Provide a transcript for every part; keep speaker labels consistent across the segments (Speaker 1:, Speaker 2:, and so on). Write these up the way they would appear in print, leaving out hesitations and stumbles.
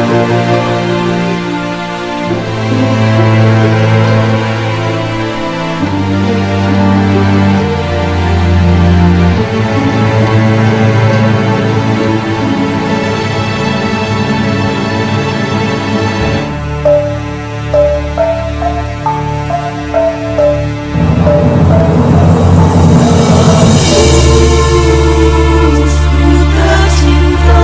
Speaker 1: Ku tercinta,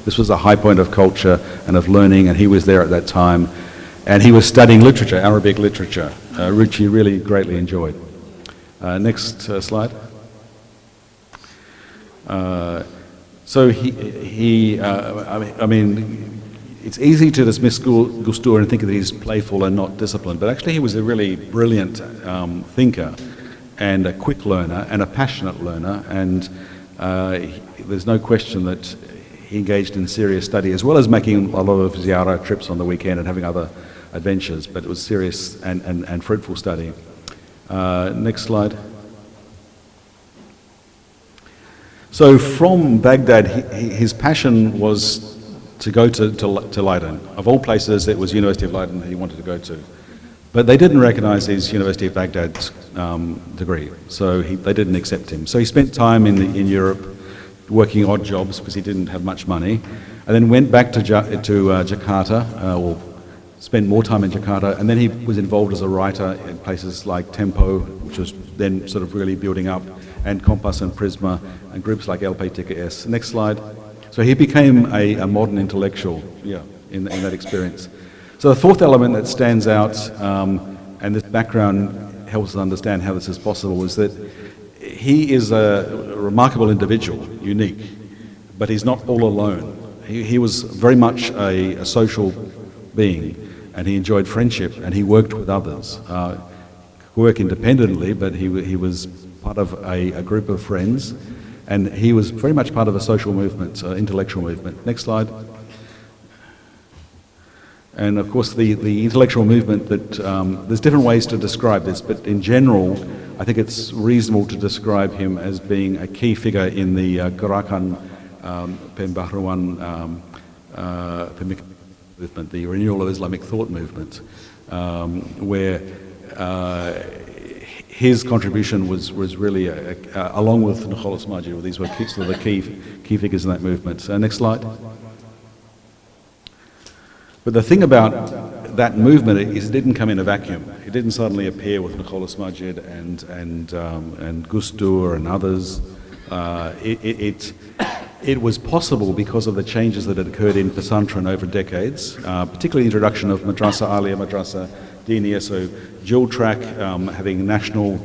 Speaker 1: This was a high point of culture and of learning, and he was there at that time. And he was studying literature, Arabic literature, which he really greatly enjoyed. Next slide. So I mean, it's easy to dismiss Gus Dur and think that he's playful and not disciplined, but actually he was a really brilliant thinker and a quick learner and a passionate learner, and there's no question that he engaged in serious study as well as making a lot of ziarah trips on the weekend and having other adventures, but it was serious and fruitful study. Next slide. So from Baghdad, his passion was to go to Leiden. Of all places, it was University of Leiden that he wanted to go to. But they didn't recognize his University of Baghdad's degree, so they didn't accept him. So he spent time in Europe working odd jobs because he didn't have much money, and then went back to Jakarta, or spent more time in Jakarta, and then he was involved as a writer in places like Tempo, which was then sort of really building up, and Kompas and Prisma, and groups like LPTKS. Next slide. So he became a modern intellectual, in that experience. So the fourth element that stands out, and this background helps us understand how this is possible, is that he is a remarkable individual, unique, but he's not all alone. He was very much a social being, and he enjoyed friendship, and he worked with others. Work independently, but he was part of a group of friends, and he was very much part of a social movement, intellectual movement. Next slide. And of course the intellectual movement that, there's different ways to describe this, but in general, I think it's reasonable to describe him as being a key figure in the Gerakan Pembaharuan movement, the renewal of Islamic thought movement, where his contribution was really, along with Nurjati Majid, these were sort of the key figures in that movement. Next slide. But the thing about that movement is it didn't come in a vacuum. It didn't suddenly appear with Nurjati Majid and Gus Dur and others. It was possible because of the changes that had occurred in Pesantren over decades, particularly the introduction of Madrasa Aliyah, Madrasa Diniyah, so dual track, having national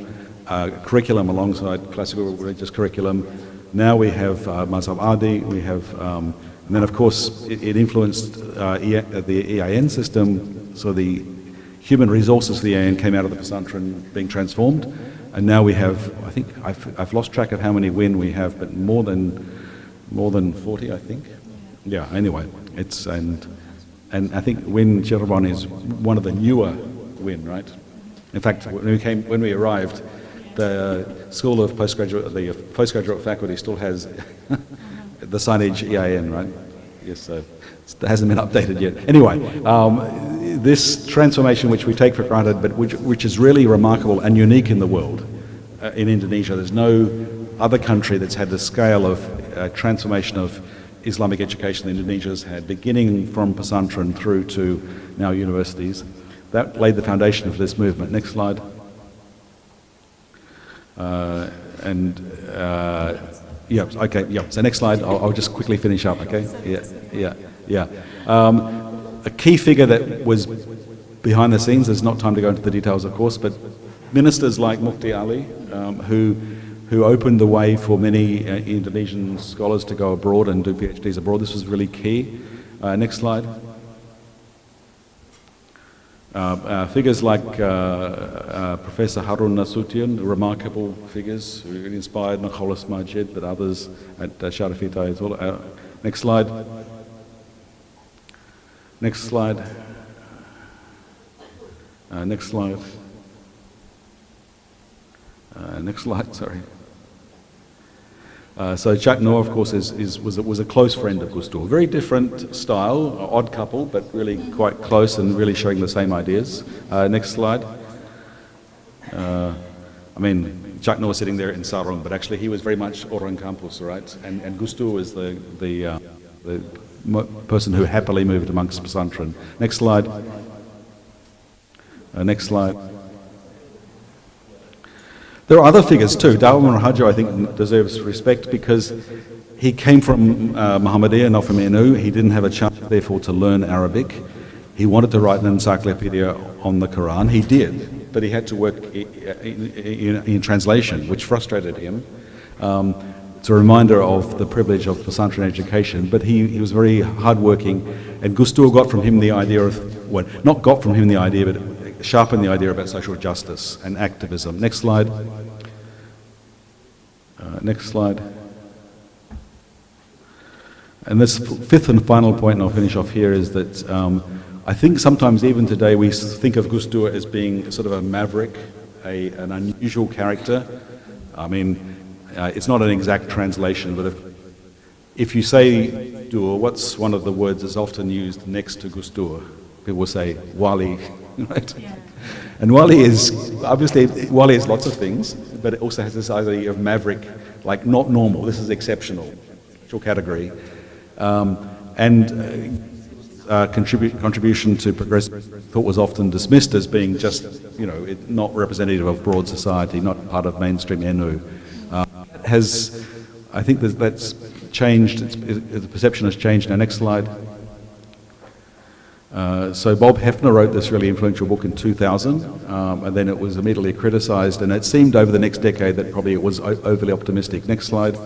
Speaker 1: curriculum alongside classical religious curriculum. Now we have Mazhab Adi, we have, and then of course it influenced the EIN system, so the human resources of the EIN came out of the Pesantren being transformed, and now we have, I think, I've lost track of how many WIN we have, but more than 40, I think. Yeah, anyway, it's, and I think WIN Cirebon is one of the newer WIN, right? In fact, when we arrived, the School of the postgraduate faculty still has the signage EIN, right? Yes, so it hasn't been updated yet. Anyway, this transformation which we take for granted, but which is really remarkable and unique in the world, in Indonesia. There's no other country that's had the scale of transformation of Islamic education that Indonesia's had, beginning from Pesantren through to now universities. That laid the foundation for this movement. Next slide. Yeah, okay, yeah. So next slide, I'll just quickly finish up, okay? Yeah. A key figure that was behind the scenes, there's not time to go into the details, of course, but ministers like Mukti Ali, who opened the way for many Indonesian scholars to go abroad and do PhDs abroad. This was really key. Next slide. Figures like Professor Harun Nasution, remarkable figures who really inspired Nurjati Majid, but others at Sharifita as well. Next slide. Next slide. Next slide. Next slide, sorry. So Chak Noor, of course, was a close friend of Gus Dur. Very different style, odd couple, but really quite close and really showing the same ideas. Next slide. I mean, Chak Noor was sitting there in Sarong, but actually he was very much orang kampus, right? And Gus Dur was the person who happily moved amongst Pesantren. Next slide. Next slide. There are other figures too. Dawah Rahajo, I think, deserves respect because he came from Muhammadiyah, not from NU. He didn't have a chance, therefore, to learn Arabic. He wanted to write an encyclopedia on the Quran. He did, but he had to work in translation, which frustrated him. It's a reminder of the privilege of pesantren education, but he was very hardworking, and Gus Dur got from him the idea of, well, not got from him the idea, but sharpened the idea about social justice and activism. Next slide. Next slide. And this fifth and final point, and I'll finish off here, is that I think sometimes even today we think of Gus Dur as being sort of a maverick, an unusual character. I mean, it's not an exact translation, but if you say Dur, what's one of the words that's often used next to Gus Dur? People will say Wali, right? Yeah. And Wali is, obviously, Wali is lots of things, but it also has this idea of maverick, like not normal, this is exceptional, category. Contribution to progressive thought was often dismissed as being just, not representative of broad society, not part of mainstream NU. I think that's changed, the perception has changed. Now, next slide. So Bob Hefner wrote this really influential book in 2000, and then it was immediately criticized, and it seemed over the next decade that probably it was overly optimistic. Next slide.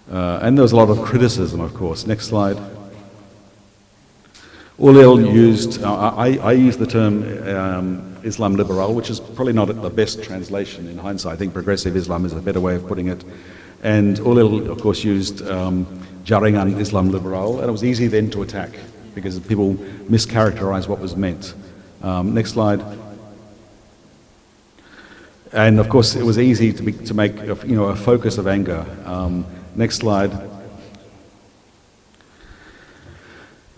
Speaker 1: And there was a lot of criticism, of course. Next slide. Ulil used, I use the term Islam liberal, which is probably not the best translation in hindsight. I think progressive Islam is a better way of putting it. And Ulil, of course, used Jaringan Islam liberal, and it was easy then to attack because people mischaracterized what was meant. Next slide. And of course, it was easy to make a focus of anger. Next slide.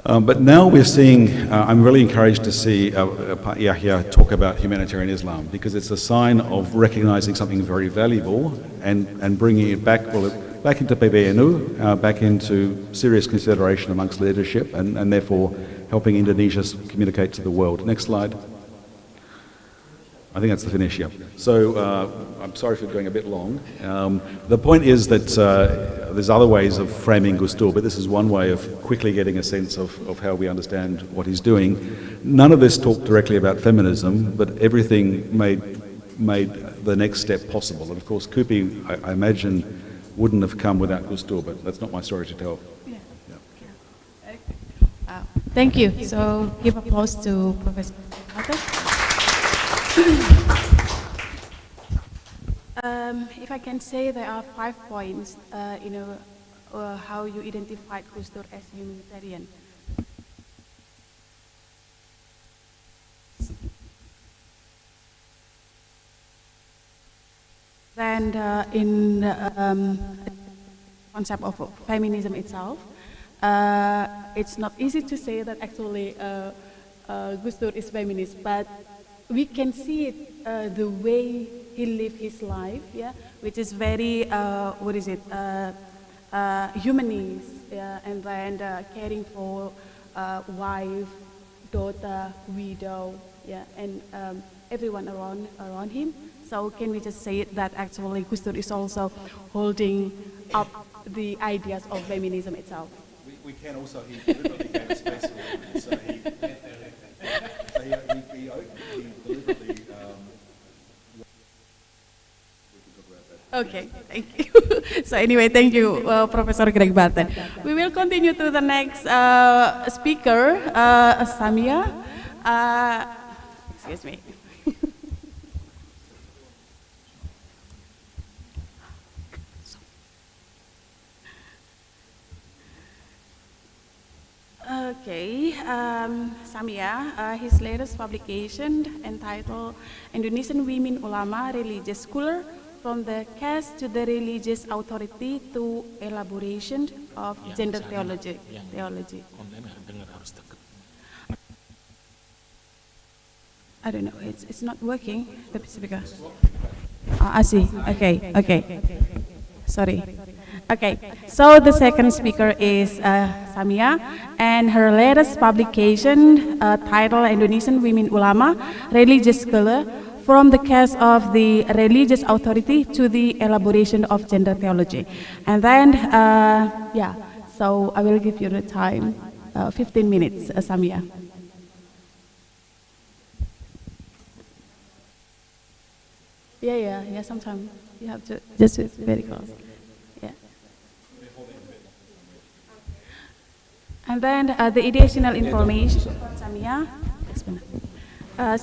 Speaker 1: But now we're seeing, I'm really encouraged to see Yahya talk about humanitarian Islam because it's a sign of recognizing something very valuable and bringing it back, back into PBNU, back into serious consideration amongst leadership and therefore helping Indonesia communicate to the world. Next slide. I think that's the finish, yeah. So I'm sorry for going a bit long. The point is that there's other ways of framing Gus Dur, but this is one way of quickly getting a sense of how we understand what he's doing. None of this talked directly about feminism, but everything made the next step possible. And of course, KUPI, I imagine, wouldn't have come without Gus Dur, but that's not my story to tell.
Speaker 2: Yeah. Yeah. Thank you. So give applause to Professor Rapat. If I can say, there are 5 points, how you identified Gus Dur as humanitarian. Then in concept of feminism itself, it's not easy to say that actually Gus Dur is feminist, but we can see it the way he lived his life, yeah, which is very humanist, yeah, and then caring for wife, daughter, widow, yeah, and everyone around him. So can we just say it that actually Gus Dur is also holding up the ideas of feminism itself?
Speaker 1: We can also, he deliberately gave a space for women, so he deliberately
Speaker 2: Okay, thank you. So anyway, thank you, Professor Greg Barton. We will continue to the next speaker, Samia. Excuse me. Okay, Samia, his latest publication entitled Indonesian Women Ulama, Religious Scholar, from the caste to the religious authority to elaboration of gender theology. I don't know, it's not working, the speaker. I see, okay. Sorry. Okay, so the second speaker is Samia, and her latest publication titled Indonesian Women Ulama, Religious Scholar, from the case of the religious authority to the elaboration of gender theology. And then, yeah, so I will give you the time, 15 minutes, Samia. Yeah, sometimes you have to just very close. Yeah. And then the additional information, Samia.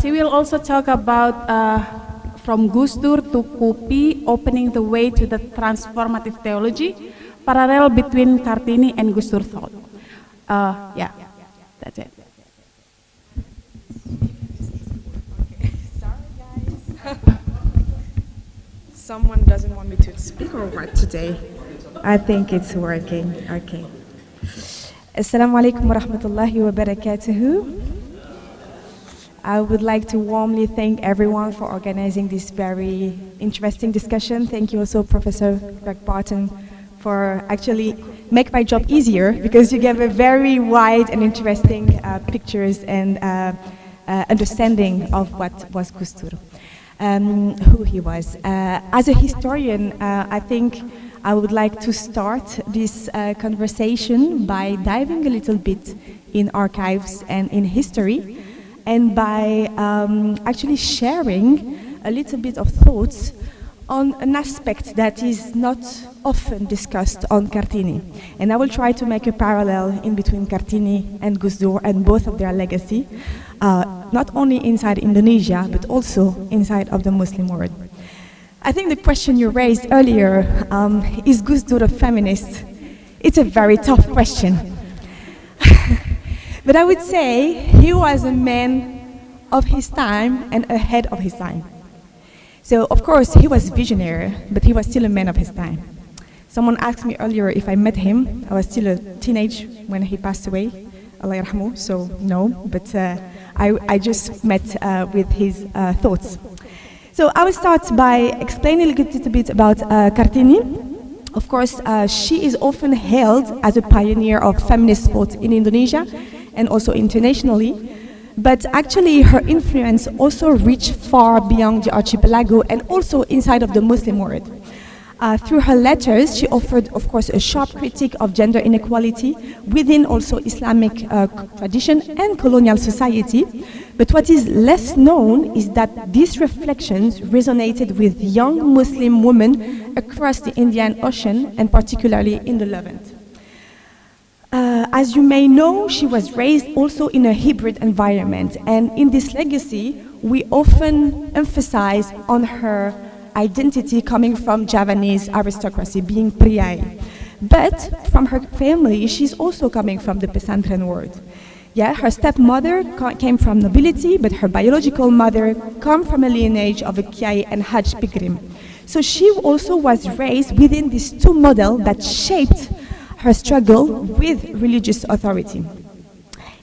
Speaker 2: She will also talk about from Gus Dur to KUPI, opening the way to the transformative theology, parallel between Kartini and Gus Dur thought. Yeah, that's it.
Speaker 3: Sorry, guys. Someone doesn't want me to speak or what today? I think it's working. Okay. Assalamu alaikum wa rahmatullahi wa barakatuhu. I would like to warmly thank everyone for organizing this very interesting discussion. Thank you also, Professor Greg Barton, for actually make my job easier, because you gave a very wide and interesting pictures and understanding of what was Gus Dur, who he was. As a historian, I think I would like to start this conversation by diving a little bit in archives and in history, and by actually sharing a little bit of thoughts on an aspect that is not often discussed on Kartini. And I will try to make a parallel in between Kartini and Gus Dur and both of their legacy, not only inside Indonesia, but also inside of the Muslim world. I think the question you raised earlier, is Gus Dur a feminist? It's a very tough question. But I would say he was a man of his time and ahead of his time. So, of course, he was visionary, but he was still a man of his time. Someone asked me earlier if I met him. I was still a teenage when he passed away, Allah yarhamu, so no, but I just met with his thoughts. So I will start by explaining a little bit about Kartini. Of course, she is often hailed as a pioneer of feminist thought in Indonesia and also internationally, but actually her influence also reached far beyond the archipelago and also inside of the Muslim world. Through her letters, she offered, of course, a sharp critique of gender inequality within also Islamic tradition and colonial society. But what is less known is that these reflections resonated with young Muslim women across the Indian Ocean and particularly in the Levant. As you may know, she was raised also in a hybrid environment, and in this legacy, we often emphasize on her identity coming from Javanese aristocracy, being priai. But from her family, she's also coming from the pesantren world. Yeah, her stepmother came from nobility, but her biological mother came from a lineage of a Kiai and Hajj Pikrim. So she also was raised within these two models that shaped her struggle with religious authority.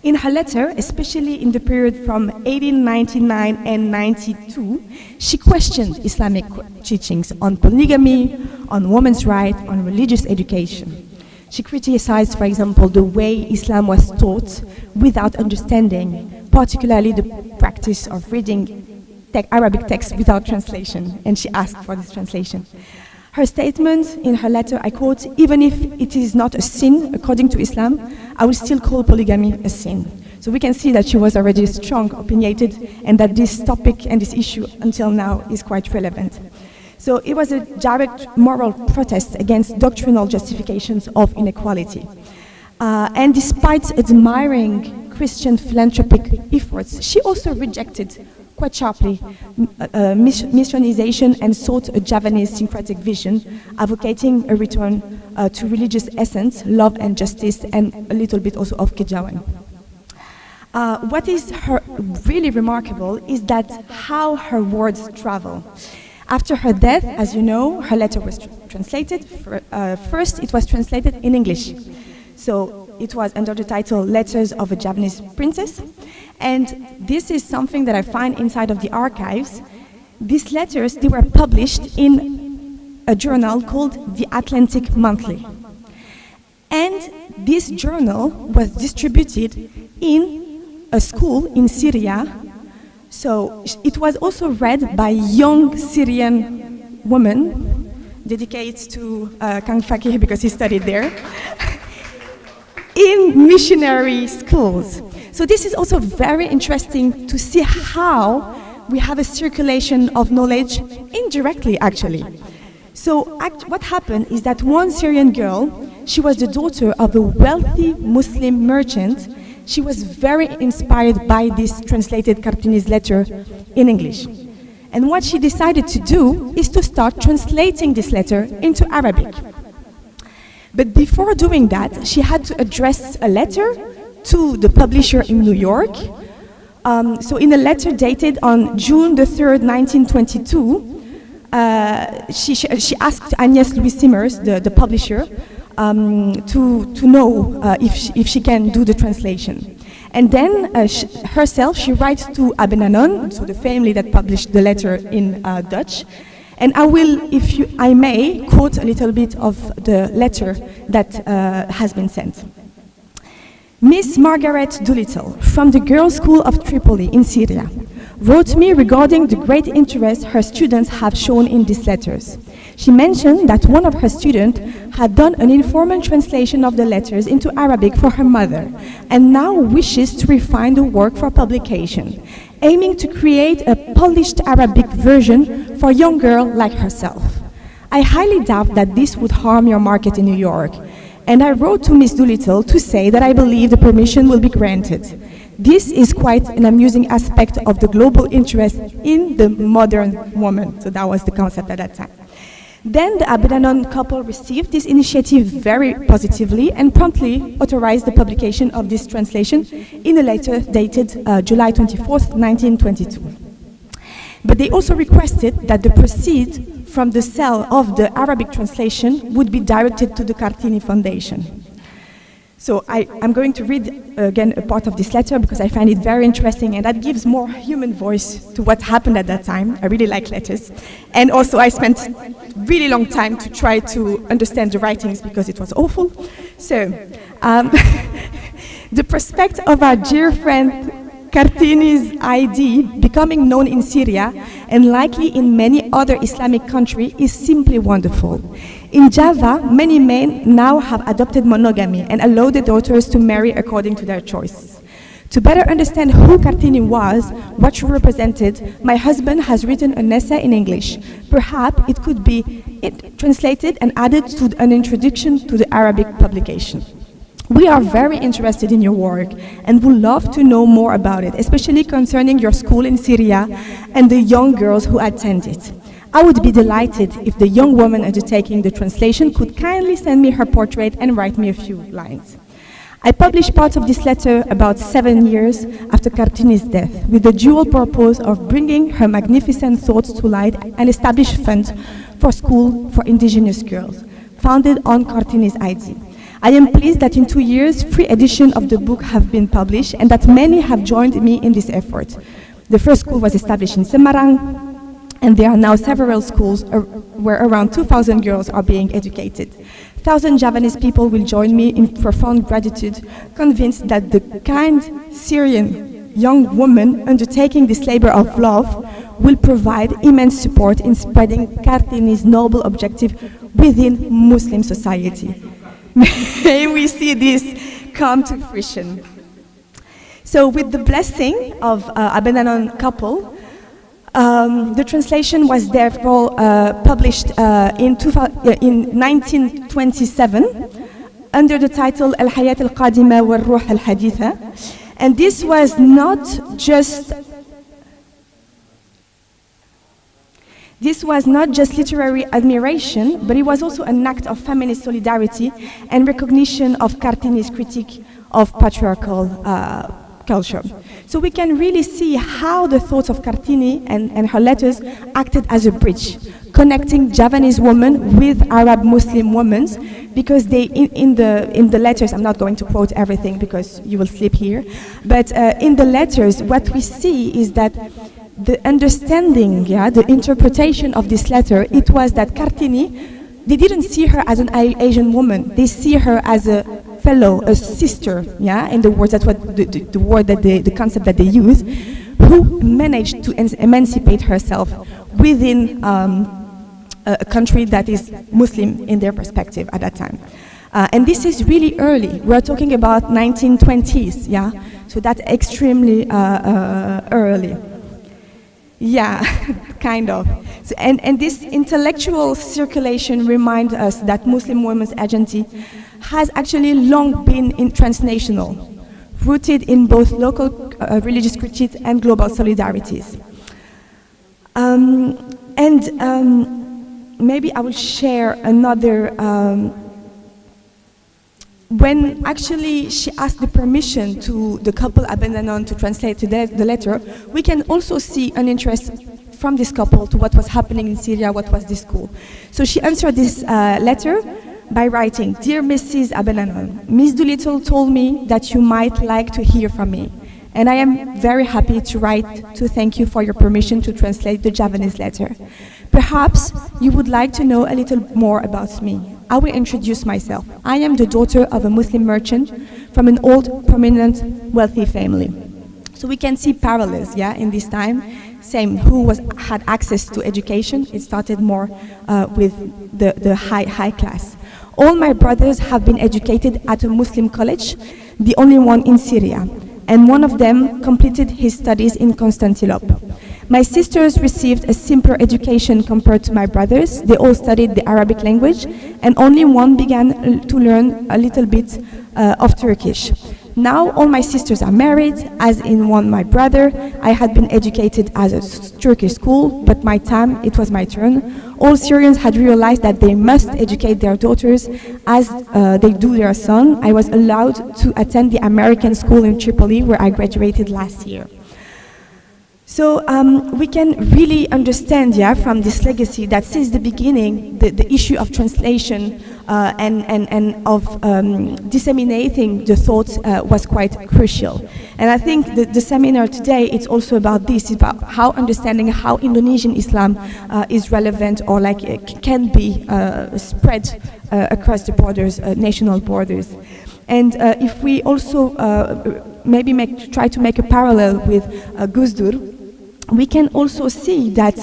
Speaker 3: In her letter, especially in the period from 1899 and 92, she questioned Islamic teachings on polygamy, on women's rights, on religious education. She criticized, for example, the way Islam was taught without understanding, particularly the practice of reading Arabic texts without translation, and she asked for this translation. Her statement in her letter, I quote, "Even if it is not a sin according to Islam, I will still call polygamy a sin." So we can see that she was already strong, opinionated, and that this topic and this issue until now is quite relevant. So it was a direct moral protest against doctrinal justifications of inequality. And despite admiring Christian philanthropic efforts, she also rejected quite sharply missionization and sought a Javanese syncretic vision, advocating a return to religious essence, love and justice, and a little bit also of Kejawan. What is really remarkable is that how her words travel. After her death, as you know, her letter was translated. First, it was translated in English. So it was under the title Letters of a Javanese Princess. And this is something that I find inside of the archives. These letters, they were published in a journal called The Atlantic Monthly. And this journal was distributed in a school in Syria So it was also read by young Syrian women, dedicated to Kang Fakih because he studied there, in missionary schools. So this is also very interesting to see how we have a circulation of knowledge indirectly, actually. So what happened is that one Syrian girl, she was the daughter of a wealthy Muslim merchant. She was very inspired by this translated Kartini's letter in English. And what she decided to do is to start translating this letter into Arabic. But before doing that, she had to address a letter to the publisher in New York. So in a letter dated on June the 3rd, 1922, she asked Agnes Louis Simmers, the publisher, to know if she can do the translation. And then herself, she writes to Abenanon, so the family that published the letter in Dutch. And I will, I may, quote a little bit of the letter that has been sent. Miss Margaret Doolittle, from the Girls' School of Tripoli in Syria, wrote me regarding the great interest her students have shown in these letters. She mentioned that one of her students had done an informal translation of the letters into Arabic for her mother and now wishes to refine the work for publication, aiming to create a polished Arabic version for a young girl like herself. I highly doubt that this would harm your market in New York, and I wrote to Miss Doolittle to say that I believe the permission will be granted. This is quite an amusing aspect of the global interest in the modern woman. So that was the concept at that time. Then the Abenanon couple received this initiative very positively and promptly authorized the publication of this translation in a letter dated July 24th, 1922. But they also requested that the proceeds from the sale of the Arabic translation would be directed to the Kartini Foundation. So I'm going to read again a part of this letter because I find it very interesting and that gives more human voice to what happened at that time. I really like letters. And also I spent really long time to try to understand the writings because it was awful. So, the prospect of our dear friend Kartini's ID becoming known in Syria and likely in many other Islamic countries is simply wonderful. In Java, many men now have adopted monogamy and allow their daughters to marry according to their choices. To better understand who Kartini was, what she represented, my husband has written an essay in English. Perhaps it could be translated and added to an introduction to the Arabic publication. We are very interested in your work and would love to know more about it, especially concerning your school in Syria and the young girls who attend it. I would be delighted if the young woman undertaking the translation could kindly send me her portrait and write me a few lines. I published part of this letter about 7 years after Kartini's death with the dual purpose of bringing her magnificent thoughts to light and establish funds for school for indigenous girls, founded on Kartini's ID. I am pleased that in 2 years, 3 editions of the book have been published and that many have joined me in this effort. The first school was established in Semarang, and there are now several schools where around 2,000 girls are being educated. 1,000 Javanese people will join me in profound gratitude, convinced that the kind Syrian young woman undertaking this labor of love will provide immense support in spreading Kartini's noble objective within Muslim society. May we see this come to fruition. So with the blessing of Abenanon couple, the translation was therefore published in 1927 under the title Al-Hayat al-Qadima wal-Ruh al-Haditha. And this was not just literary admiration, but it was also an act of feminist solidarity and recognition of Kartini's critique of patriarchal culture. So we can really see how the thoughts of Kartini and her letters acted as a bridge, connecting Javanese women with Arab Muslim women, because they, in the letters, I'm not going to quote everything because you will sleep here, but in the letters, what we see is that the understanding, the interpretation of this letter, it was that Kartini, they didn't see her as an Asian woman, they see her as a fellow, a sister, in the words, that's what the word that the concept that they use, who managed to emancipate herself within a country that is Muslim in their perspective at that time. And this is really early. We're talking about 1920s, yeah? So that's extremely early. Yeah, kind of. So, and this intellectual circulation reminds us that Muslim women's agency has actually long been transnational, rooted in both local religious critique and global solidarities. Maybe I will share another. When actually she asked the permission to the couple Abenanon to translate the letter, we can also see an interest from this couple to what was happening in Syria, what was this school. So she answered this letter by writing, "Dear Mrs. Abenanon, Miss Doolittle told me that you might like to hear from me, and I am very happy to write to thank you for your permission to translate the Javanese letter. Perhaps you would like to know a little more about me. I will introduce myself. I am the daughter of a Muslim merchant from an old, prominent, wealthy family." So we can see parallels, yeah, in this time. Same, who had access to education. It started more with the high class. "All my brothers have been educated at a Muslim college, the only one in Syria, and one of them completed his studies in Constantinople. My sisters received a simpler education compared to my brothers. They all studied the Arabic language, and only one began to learn a little bit of Turkish. Now all my sisters are married, as in one my brother. I had been educated at a Turkish school, but my time, it was my turn. All Syrians had realized that they must educate their daughters as they do their son. I was allowed to attend the American school in Tripoli, where I graduated last year." So we can really understand, yeah, from this legacy that since the beginning, the issue of translation and of disseminating the thoughts was quite crucial. And I think the seminar today, it's also about this, about how understanding how Indonesian Islam is relevant or can be spread across the borders, national borders. And if we also maybe try to make a parallel with Gus Dur, we can also see that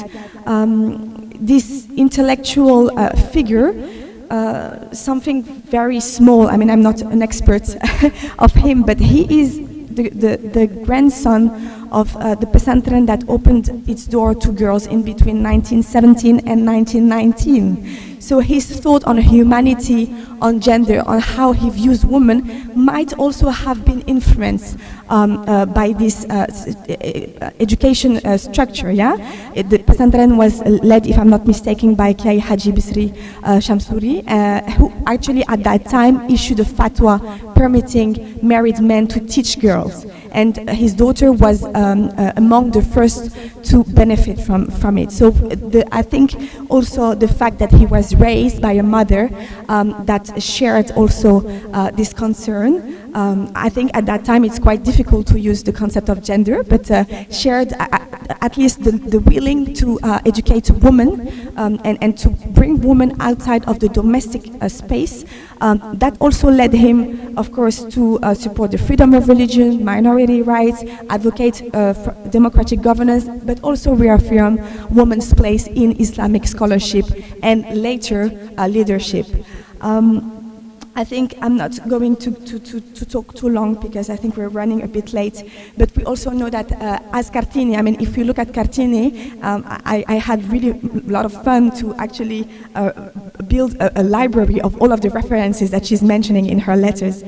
Speaker 3: this intellectual figure, something very small, I mean, I'm not an expert of him, but he is the grandson of the pesantren that opened its door to girls in between 1917 and 1919. So his thought on humanity, on gender, on how he views women might also have been influenced by this education structure, yeah? The pesantren was led, if I'm not mistaken, by Kiai Haji Bisri Shamsuri, who actually at that time issued a fatwa permitting married men to teach girls. And his daughter was among the first to benefit from it. So I think also the fact that he was raised by a mother that shared also this concern. I think at that time it's quite difficult to use the concept of gender, but shared at least the willing to educate women and to bring women outside of the domestic space. That also led him, of course, to support the freedom of religion, minority rights, advocate for democratic governance, but also reaffirm women's place in Islamic scholarship and later leadership. I think I'm not going to talk too long because I think we're running a bit late, but we also know that as Kartini, I mean, if you look at Kartini, I had really a lot of fun to actually build a library of all of the references that she's mentioning in her letters.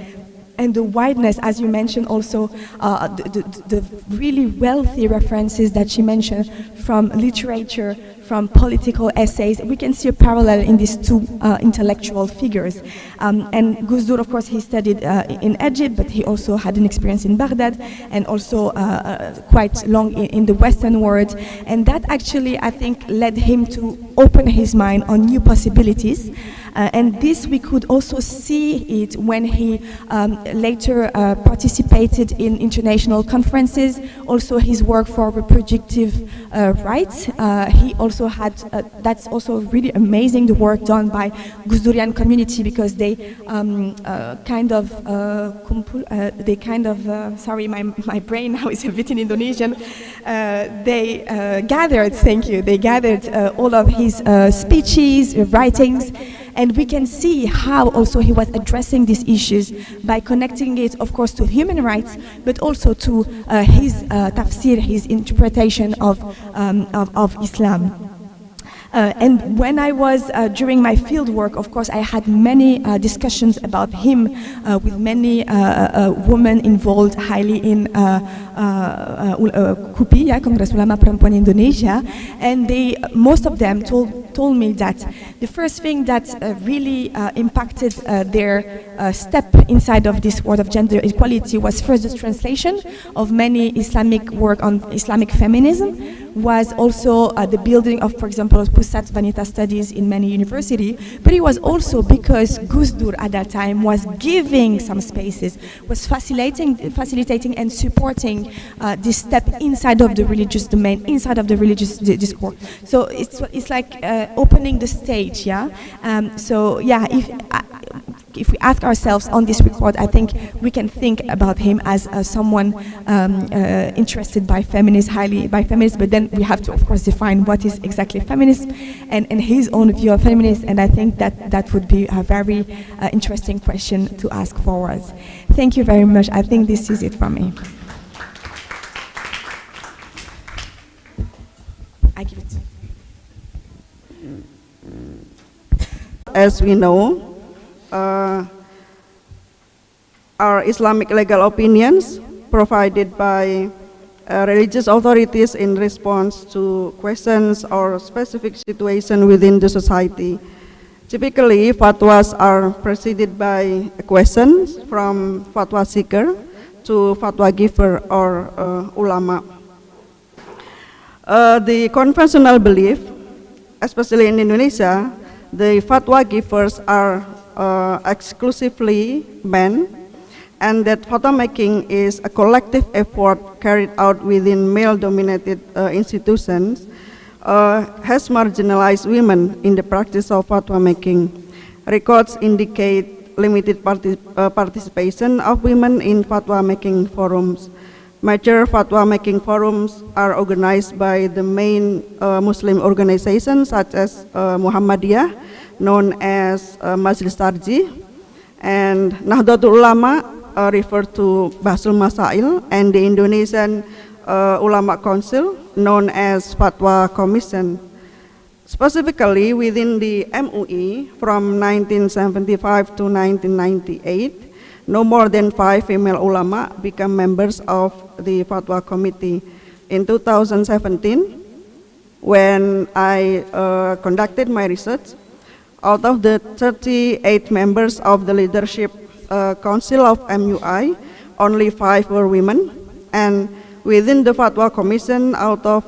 Speaker 3: And the wideness, as you mentioned also, the really wealthy references that she mentioned from literature, from political essays, we can see a parallel in these two intellectual figures. And Gus Dur, of course, he studied in Egypt, but he also had an experience in Baghdad and also quite long in the Western world. And that actually, I think, led him to open his mind on new possibilities. And this we could also see it when he later participated in international conferences, also his work for reproductive rights. He also had, that's also really amazing, the work done by Gus Durian community, because they sorry, my brain now is a bit in Indonesian. They gathered, thank you, they gathered all of his speeches, writings, and we can see how also he was addressing these issues by connecting it, of course, to human rights, but also to his tafsir, his interpretation of Islam. And when I was during my field work, of course, I had many discussions about him with many women involved highly in KUPI, Kongres Ulama Perempuan Indonesia, and most of them told me that the first thing that really impacted their step inside of this world of gender equality was first the translation of many Islamic work on Islamic feminism, was also the building of, for example, Pusat Vanita studies in many universities, but it was also because Gus Dur at that time was giving some spaces, was facilitating and supporting this step inside of the religious domain, inside of the religious discourse. So it's like opening the stage, yeah? So yeah, if we ask ourselves on this record, I think we can think about him as someone interested by feminists, highly by feminists, but then we have to, of course, define what is exactly feminism and his own view of feminism, and I think that would be a very interesting question to ask forward. Thank you very much. I think this is it from me. I give it.
Speaker 4: As we know, are Islamic legal opinions provided by religious authorities in response to questions or specific situation within the society. Typically, fatwas are preceded by questions from fatwa seeker to fatwa giver or ulama. The conventional belief, especially in Indonesia, the fatwa givers are exclusively men, and that fatwa making is a collective effort carried out within male-dominated institutions, has marginalized women in the practice of fatwa making. Records indicate limited participation of women in fatwa making forums. Major fatwa making forums are organized by the main Muslim organizations such as Muhammadiyah, known as Majlis Tarjih, and Nahdlatul Ulama, referred to Bahsul Masail, and the Indonesian Ulama Council, known as Fatwa Commission. Specifically, within the MUI, from 1975 to 1998, no more than 5 female ulama become members of the Fatwa Committee. In 2017, when I conducted my research, out of the 38 members of the leadership council of MUI, only 5 were women, and within the Fatwa Commission, out of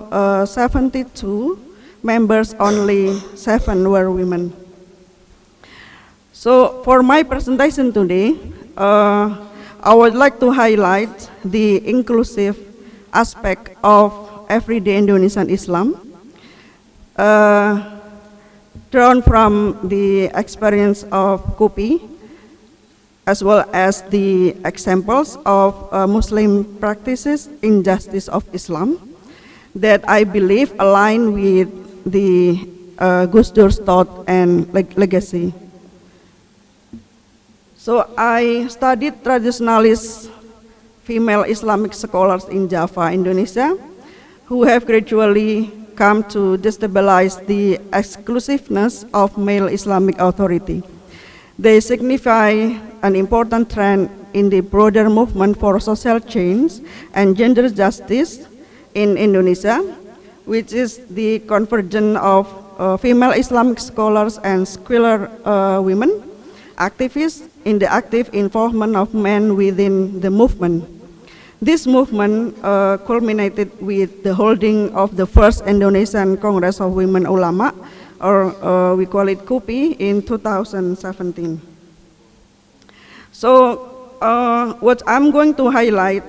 Speaker 4: 72 members, only 7 were women. So for my presentation today, I would like to highlight the inclusive aspect of everyday Indonesian Islam, drawn from the experience of KUPI, as well as the examples of Muslim practices in justice of Islam that I believe align with the Gus Dur's thought and legacy. So I studied traditionalist female Islamic scholars in Java, Indonesia, who have gradually come to destabilize the exclusiveness of male Islamic authority. They signify an important trend in the broader movement for social change and gender justice in Indonesia, which is the convergence of female Islamic scholars and scholar women, activists in the active involvement of men within the movement. This movement culminated with the holding of the first Indonesian Congress of Women Ulama or we call it KUPI, in 2017. So what I'm going to highlight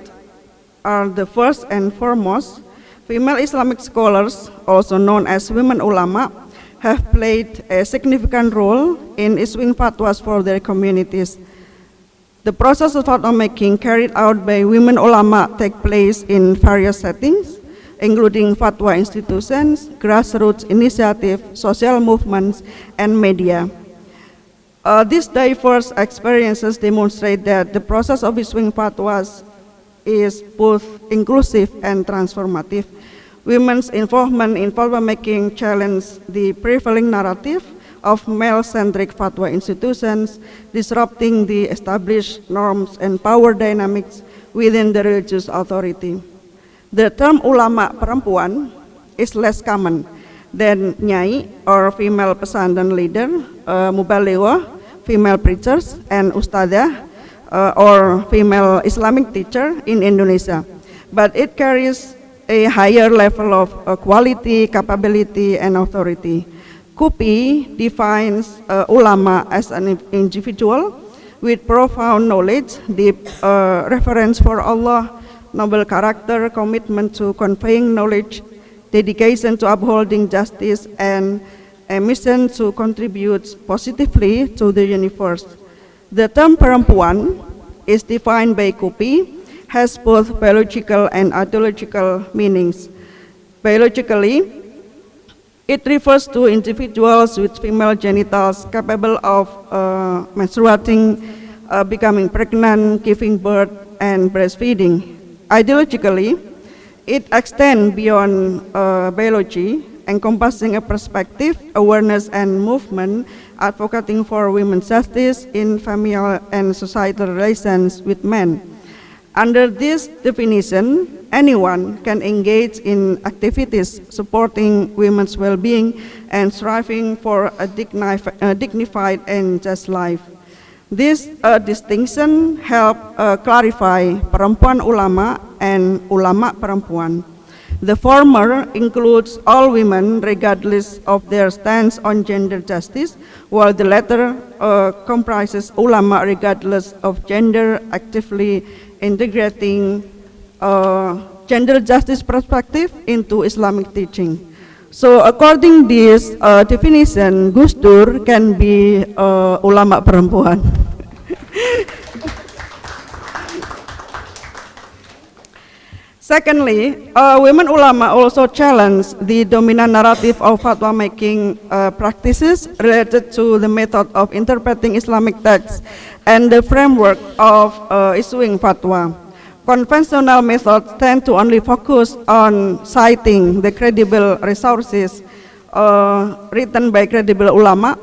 Speaker 4: are the first and foremost, female Islamic scholars, also known as women ulama, have played a significant role in issuing fatwas for their communities. The process of fatwa making carried out by women ulama take place in various settings, including fatwa institutions, grassroots initiatives, social movements, and media. These diverse experiences demonstrate that the process of issuing fatwas is both inclusive and transformative. Women's involvement in fatwa making challenged the prevailing narrative of male-centric fatwa institutions, disrupting the established norms and power dynamics within the religious authority. The term ulama perempuan is less common than nyai, or female pesantren leader, mubalighah, female preachers, and ustadzah, or female Islamic teacher in Indonesia. But it carries a higher level of quality, capability, and authority. KUPI defines ulama as an individual with profound knowledge, deep reverence for Allah, noble character, commitment to conveying knowledge, dedication to upholding justice, and a mission to contribute positively to the universe. The term perempuan is defined by KUPI, has both biological and ideological meanings. Biologically, it refers to individuals with female genitals capable of menstruating, becoming pregnant, giving birth, and breastfeeding. Ideologically, it extends beyond biology, encompassing a perspective, awareness, and movement advocating for women's justice in familial and societal relations with men. Under this definition, anyone can engage in activities supporting women's well-being and striving for a dignified and just life. This distinction helps clarify perempuan ulama and ulama perempuan. The former includes all women regardless of their stance on gender justice, while the latter comprises ulama regardless of gender, actively integrating gender justice perspective into Islamic teaching. So according to this definition, Gus Dur can be ulama perempuan. Secondly, women ulama also challenge the dominant narrative of fatwa making practices related to the method of interpreting Islamic texts and the framework of issuing fatwa. Conventional methods tend to only focus on citing the credible resources written by credible ulama,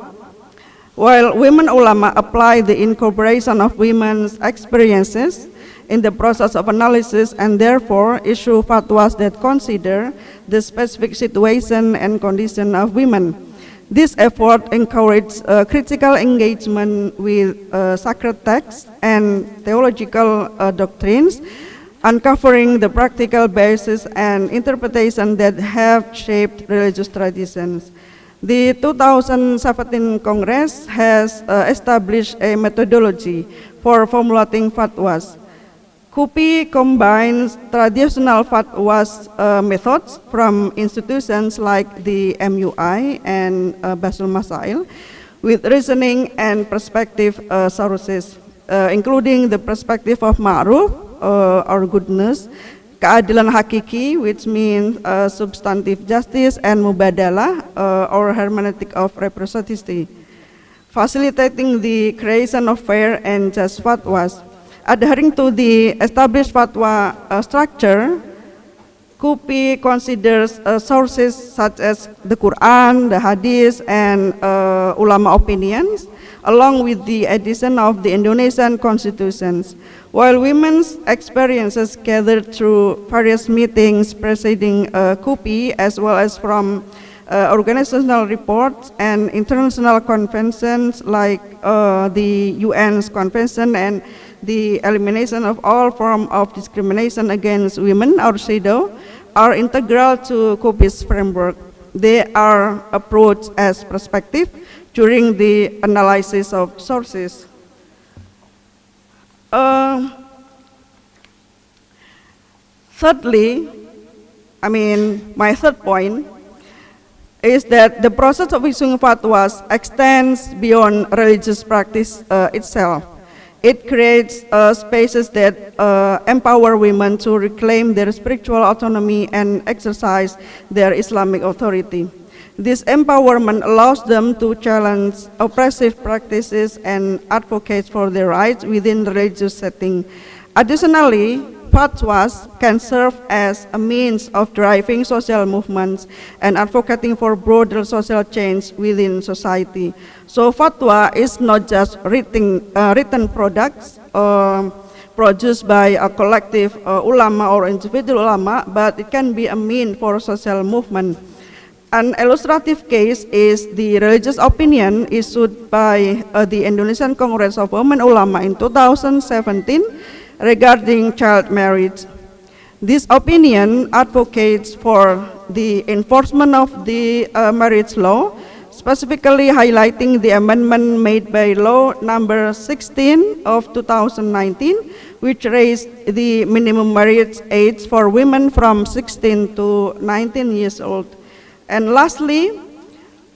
Speaker 4: while women ulama apply the incorporation of women's experiences in the process of analysis and therefore issue fatwas that consider the specific situation and condition of women. This effort encourages critical engagement with sacred texts and theological doctrines, uncovering the practical basis and interpretation that have shaped religious traditions. The 2017 Congress has established a methodology for formulating fatwas. KUPI combines traditional fatwas methods from institutions like the MUI and Basul Masail with reasoning and perspective sources, including the perspective of ma'ruf or goodness, keadilan hakiki, which means substantive justice, and mubadalah or hermeneutic of reciprocity, facilitating the creation of fair and just fatwas. Adhering to the established fatwa structure, KUPI considers sources such as the Quran, the Hadith, and ulama opinions, along with the addition of the Indonesian constitutions, while women's experiences gathered through various meetings preceding KUPI, as well as from organizational reports and international conventions like the UN's convention and the elimination of all form of discrimination against women, or CEDAW, are integral to KUPI's framework. they are approached as perspective during the analysis of sources. Thirdly, my third point is that the process of issuing fatwas extends beyond religious practice itself. It creates spaces that empower women to reclaim their spiritual autonomy and exercise their Islamic authority. This empowerment allows them to challenge oppressive practices and advocate for their rights within the religious setting. Additionally, fatwas can serve as a means of driving social movements and advocating for broader social change within society. So fatwa is not just written products produced by a collective ulama or individual ulama, but it can be a means for social movement. An illustrative case is the religious opinion issued by the Indonesian Congress of Women Ulama in 2017 regarding child marriage. This opinion advocates for the enforcement of the marriage law, specifically highlighting the amendment made by law number 16 of 2019, which raised the minimum marriage age for women from 16 to 19 years old. And lastly,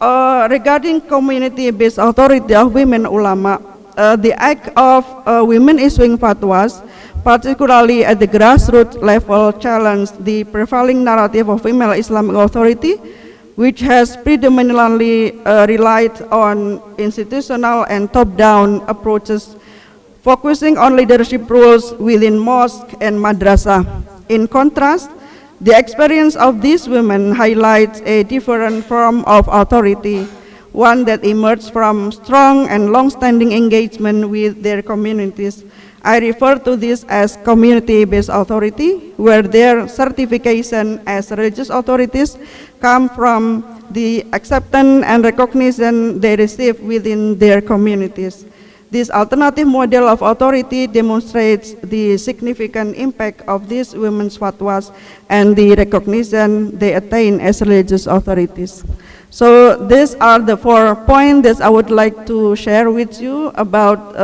Speaker 4: regarding community-based authority of women ulama, the act of women issuing fatwas, particularly at the grassroots level, challenged the prevailing narrative of female Islamic authority, which has predominantly relied on institutional and top-down approaches, focusing on leadership roles within mosque and madrasah. In contrast, the experience of these women highlights a different form of authority, one that emerged from strong and long-standing engagement with their communities. I refer to this as community-based authority, where their certification as religious authorities come from the acceptance and recognition they receive within their communities. This alternative model of authority demonstrates the significant impact of these women's fatwas and the recognition they attain as religious authorities. So these are the 4 points that I would like to share with you about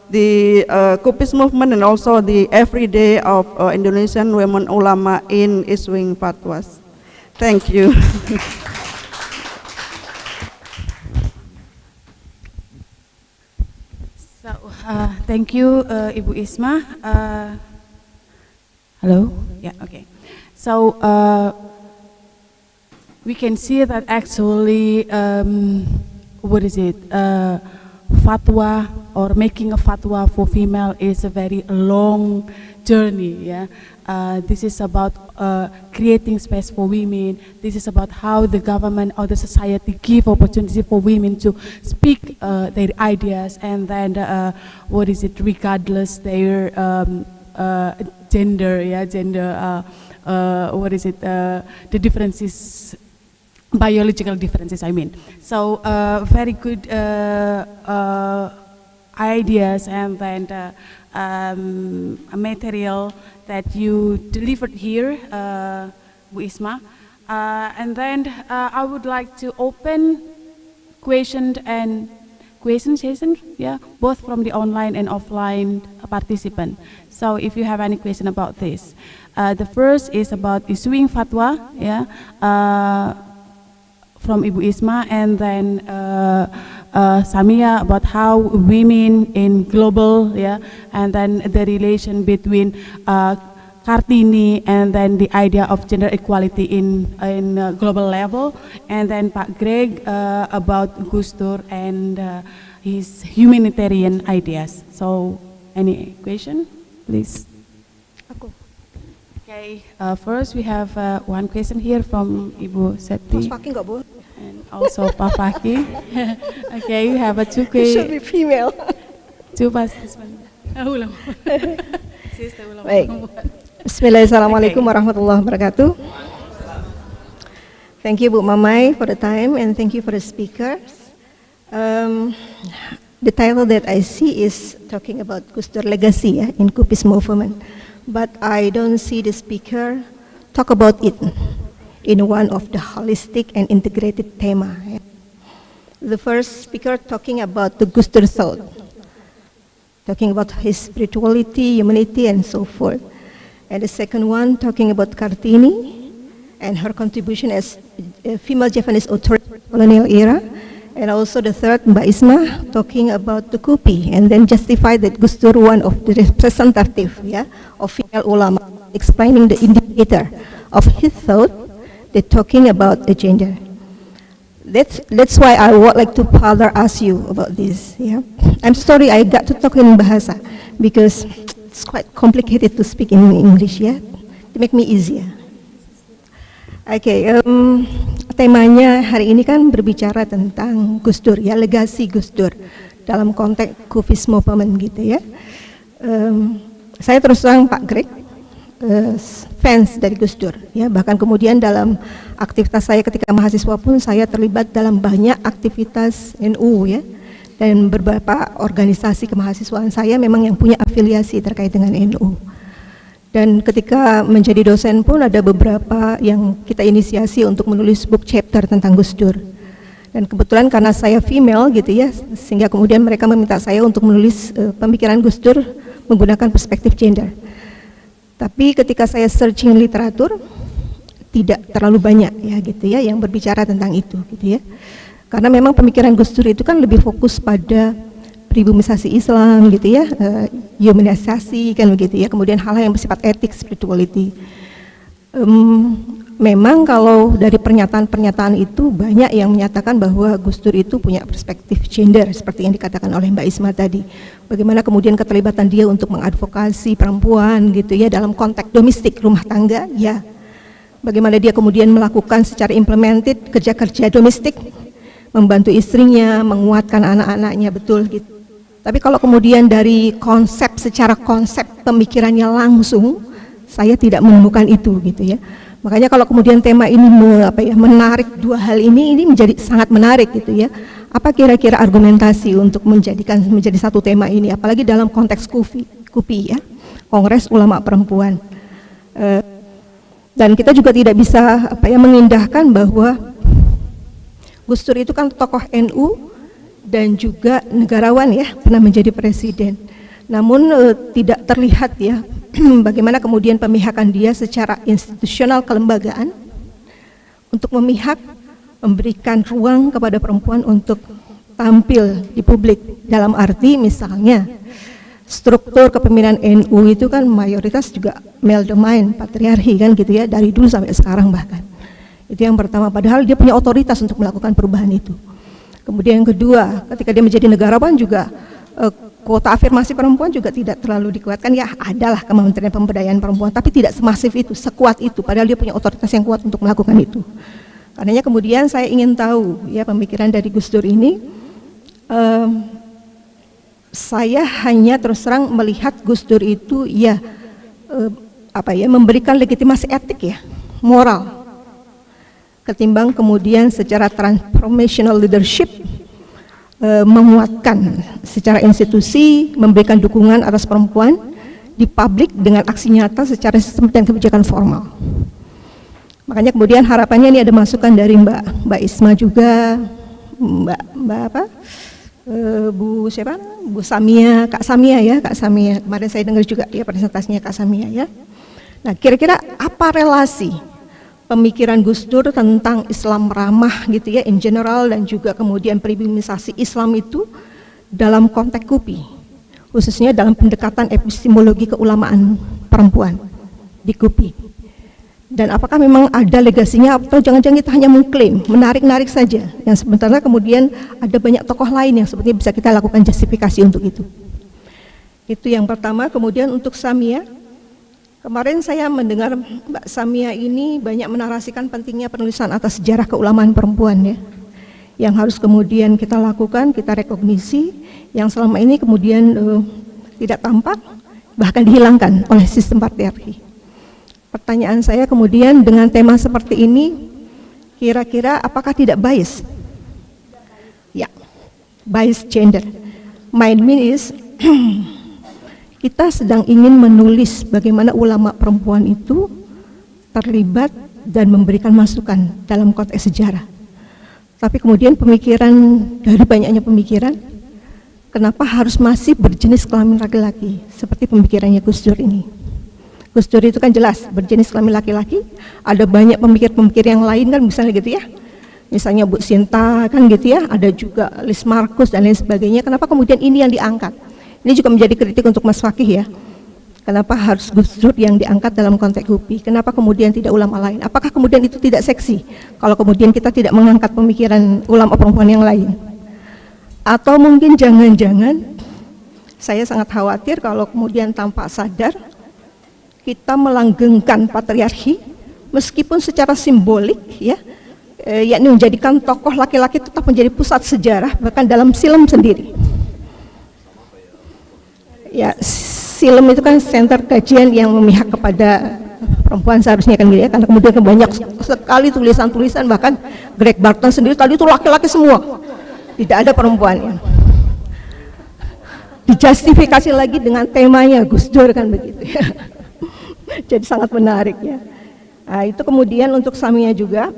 Speaker 4: the KUPI movement and also the everyday of Indonesian women ulama in issuing fatwas. Thank you.
Speaker 2: So, thank you, Ibu Isma. Hello? Yeah, okay. So, we can see that actually, fatwa or making a fatwa for female is a very long journey. Yeah, this is about creating space for women. This is about how the government or the society give opportunity for women to speak their ideas, and then regardless their gender. Yeah, gender. The differences. Biological differences, I mean. So very good ideas and then material that you delivered here, Bu Isma. And then I would like to open question session, yeah, both from the online and offline participant. So if you have any question about this, the first is about issuing fatwa, yeah. From Ibu Isma, and then Samia about how women in global, yeah, and then the relation between Kartini and then the idea of gender equality in global level, and then Pak Greg about Gus Dur and his humanitarian ideas. So, any question, please? Okay, first we have one question here from Ibu Septi. And also Pak Faki. Okay, you have a 2 questions.
Speaker 5: Should be female.
Speaker 2: 2 participants.
Speaker 5: Baik. Bismillahirrahmanirrahim warahmatullahi wabarakatuh. Thank you Bu Mamai for the time, and thank you for the speakers. The title that I see is talking about Gus Dur legacy in KUPI movement, but I don't see the speaker talk about it. in one of the holistic and integrated tema. The first speaker talking about the Gus Dur thought, talking about his spirituality, humanity, and so forth. And the second one talking about Kartini and her contribution as a female Japanese authority in the colonial era. And also the third, Mbak Isma, talking about the KUPI, and then justify that Gus Dur one of the representative, of female ulama, explaining the indicator of his thought. They're talking about the gender. That's why I would like to further ask you about this. I'm sorry I got to talk in Bahasa because it's quite complicated to speak in English. To make me easier. Temanya hari ini kan berbicara tentang Gus Dur, legasi Gus Dur dalam konteks KUPI movement gitu ya. Saya terus terang Pak Greg, fans dari Gus Dur bahkan kemudian dalam aktivitas saya ketika mahasiswa pun saya terlibat dalam banyak aktivitas NU dan beberapa organisasi kemahasiswaan saya memang yang punya afiliasi terkait dengan NU. Dan ketika menjadi dosen pun ada beberapa yang kita inisiasi untuk menulis book chapter tentang Gus Dur. Dan kebetulan karena saya female gitu sehingga kemudian mereka meminta saya untuk menulis pemikiran Gus Dur menggunakan perspektif gender. Tapi ketika saya searching literatur tidak terlalu banyak yang berbicara tentang itu gitu. Karena memang pemikiran Gus Dur itu kan lebih fokus pada pribumisasi Islam gitu humanisasi kan begitu kemudian hal-hal yang bersifat etik, spirituality. Memang kalau dari pernyataan-pernyataan itu banyak yang menyatakan bahwa Gus Dur itu punya perspektif gender seperti yang dikatakan oleh Mbak Isma tadi. Bagaimana kemudian keterlibatan dia untuk mengadvokasi perempuan gitu dalam konteks domestik rumah tangga Bagaimana dia kemudian melakukan secara implemented kerja-kerja domestik, membantu istrinya, menguatkan anak-anaknya betul gitu. Tapi kalau kemudian dari secara konsep pemikirannya langsung, saya tidak menemukan itu gitu Makanya kalau kemudian tema ini menarik dua hal ini menjadi sangat menarik gitu Apa kira-kira argumentasi untuk menjadi satu tema ini, apalagi dalam konteks KUPI Kongres Ulama Perempuan. Dan kita juga tidak bisa mengindahkan bahwa Gus Dur itu kan tokoh NU dan juga negarawan pernah menjadi presiden. Namun tidak terlihat bagaimana kemudian pemihakan dia secara institusional kelembagaan untuk memihak, memberikan ruang kepada perempuan untuk tampil di publik dalam arti misalnya struktur kepemimpinan NU itu kan mayoritas juga male domain, patriarki kan gitu dari dulu sampai sekarang bahkan. Itu yang pertama, padahal dia punya otoritas untuk melakukan perubahan itu. Kemudian yang kedua, ketika dia menjadi negarawan juga kuota afirmasi perempuan juga tidak terlalu dikuatkan adalah Kementerian Pemberdayaan Perempuan, tapi tidak semasif itu, sekuat itu, padahal dia punya otoritas yang kuat untuk melakukan itu. Karenanya kemudian saya ingin tahu pemikiran dari Gus Dur ini. Saya hanya terus terang melihat Gus Dur itu memberikan legitimasi etik moral ketimbang kemudian secara transformational leadership menguatkan secara institusi, memberikan dukungan atas perempuan di publik dengan aksi nyata secara sistem dan kebijakan formal. Makanya kemudian harapannya ini ada masukan dari Mbak Isma juga, Bu Samia, Kak Samia Kak Samia. Kemarin saya dengar juga presentasinya Kak Samia Nah, kira-kira apa relasi pemikiran Gus Dur tentang Islam ramah gitu in general dan juga kemudian pribimisasi Islam itu dalam konteks KUPI, khususnya dalam pendekatan epistemologi keulamaan perempuan di KUPI. Dan apakah memang ada legasinya atau jangan-jangan kita hanya mengklaim, menarik-narik saja, yang sebenarnya kemudian ada banyak tokoh lain yang sepertinya bisa kita lakukan justifikasi untuk itu. Itu yang pertama. Kemudian untuk Samia, kemarin saya mendengar Mbak Samia ini banyak menarasikan pentingnya penulisan atas sejarah keulamaan perempuan yang harus kemudian kita lakukan, kita rekognisi, yang selama ini kemudian tidak tampak, bahkan dihilangkan oleh sistem patriarki. Pertanyaan saya kemudian dengan tema seperti ini, kira-kira apakah tidak bias? Bias gender. My mean is kita sedang ingin menulis bagaimana ulama perempuan itu terlibat dan memberikan masukan dalam konteks sejarah. Tapi kemudian pemikiran, dari banyaknya pemikiran, kenapa harus masih berjenis kelamin laki-laki, seperti pemikirannya Gus Dur ini. Gus Dur itu kan jelas berjenis kelamin laki-laki, ada banyak pemikir-pemikir yang lain kan misalnya gitu ya. Misalnya Bu Sinta kan gitu ya, ada juga Lis Markus dan lain sebagainya. Kenapa kemudian ini yang diangkat? Ini juga menjadi kritik untuk Mas Faqih ya. Kenapa harus Gus Dur yang diangkat dalam konteks KUPI? Kenapa kemudian tidak ulama lain? Apakah kemudian itu tidak seksi kalau kemudian kita tidak mengangkat pemikiran ulama perempuan yang lain? Atau mungkin jangan-jangan saya sangat khawatir kalau kemudian tanpa sadar kita melanggengkan patriarki meskipun secara simbolik ya, yakni menjadikan tokoh laki-laki tetap menjadi pusat sejarah bahkan dalam film sendiri. Ya, film itu kan center kajian yang memihak kepada perempuan seharusnya kan gitu ya, karena kemudian banyak sekali tulisan-tulisan, bahkan Greg Barton sendiri tadi itu laki-laki semua, tidak ada perempuannya. Dijustifikasi lagi dengan temanya Gus Dur kan begitu ya. Jadi sangat menarik ya. Nah, itu kemudian untuk Samia juga.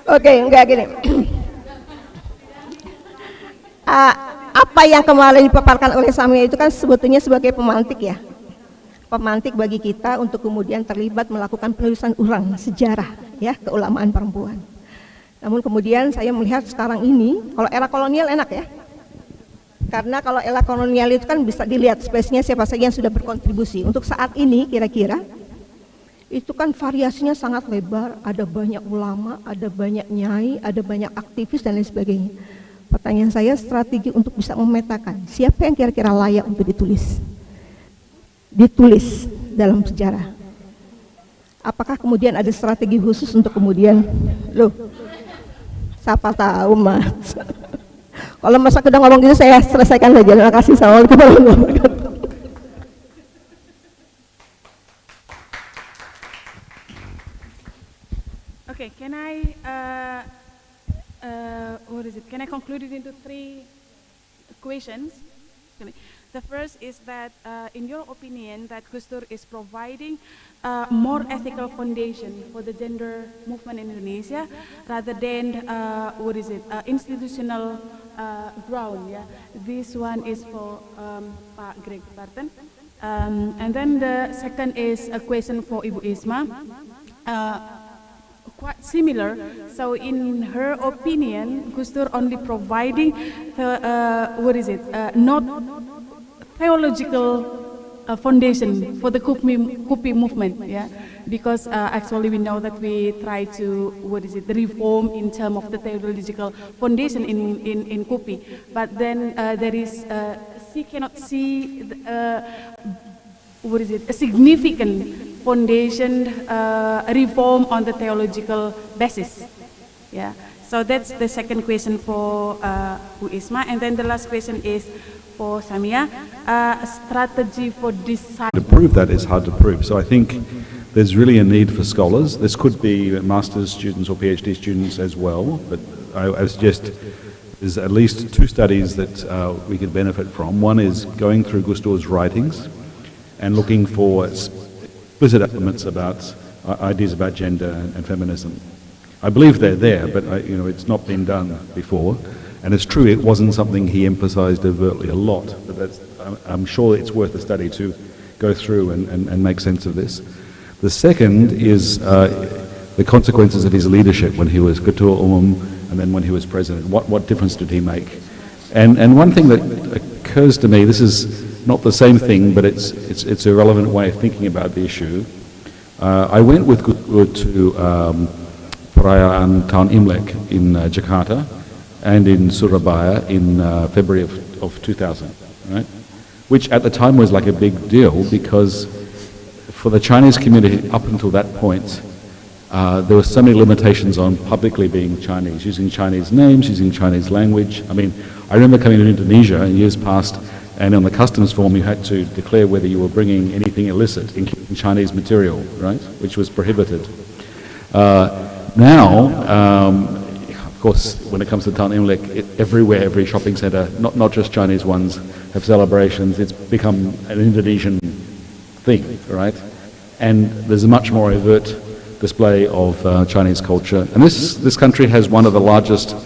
Speaker 5: Oke, enggak gini. Apa yang kemarin dipaparkan oleh Samia itu kan sebetulnya sebagai pemantik ya. Pemantik bagi kita untuk kemudian terlibat melakukan penulisan ulang sejarah ya keulamaan perempuan. Namun kemudian saya melihat sekarang ini, kalau era kolonial enak ya. Karena kalau era kolonial itu kan bisa dilihat spesiesnya siapa saja yang sudah berkontribusi. Untuk saat ini kira-kira itu kan variasinya sangat lebar, ada banyak ulama, ada banyak nyai, ada banyak aktivis dan lain sebagainya. Pertanyaan saya, strategi untuk bisa memetakan siapa yang kira-kira layak untuk ditulis dalam sejarah. Apakah kemudian ada strategi khusus untuk kemudian, loh, siapa tahu Mas. Kalau Mas udah ngomong gitu saya selesaikan saja. Terima kasih. Assalamualaikum warahmatullahi wabarakatuh.
Speaker 2: Okay, can I, Can I conclude it into 3 questions? The first is that, in your opinion, that Gus Dur is providing more ethical foundation for the gender movement in Indonesia, rather than, institutional ground. Yeah, this one is for Pak Greg Barton, and then the second is a question for Ibu Isma. Quite similar. So in her opinion, Gus Dur only providing not theological foundation for the KUPI movement, yeah, because actually we know that we try to reform in terms of the theological foundation in KUPI, but then there is she cannot see a significant foundation reform on the theological basis. Yeah, so that's the second question for Bu Isma, and then the last question is for Samia. Strategy for deciding.
Speaker 1: To prove that is hard to prove. So I think there's really a need for scholars. This could be master's students or PhD students as well, but I suggest there's at least 2 studies that we could benefit from. One is going through Gus Dur's writings and looking for explicit elements about ideas about gender and feminism. I believe they're there, but it's not been done before. And it's true, it wasn't something he emphasized overtly a lot, but I'm sure it's worth a study to go through and make sense of this. The second is the consequences of his leadership when he was Ketua Umum and then when he was president. What difference did he make? And one thing that occurs to me, this is not the same thing, but it's a relevant way of thinking about the issue. I went with Gus Dur to perayaan Tahun Imlek in Jakarta and in Surabaya in February of 2000, right? Which at the time was like a big deal because for the Chinese community up until that point, there were so many limitations on publicly being Chinese, using Chinese names, using Chinese language. I mean, I remember coming to Indonesia in years past, and on the customs form you had to declare whether you were bringing anything illicit, including Chinese material, right, which was prohibited. Now, of course, when it comes to Tan Imlek, everywhere, every shopping centre, not just Chinese ones, have celebrations. It's become an Indonesian thing, right? And there's a much more overt display of Chinese culture. And this country has one of the largest,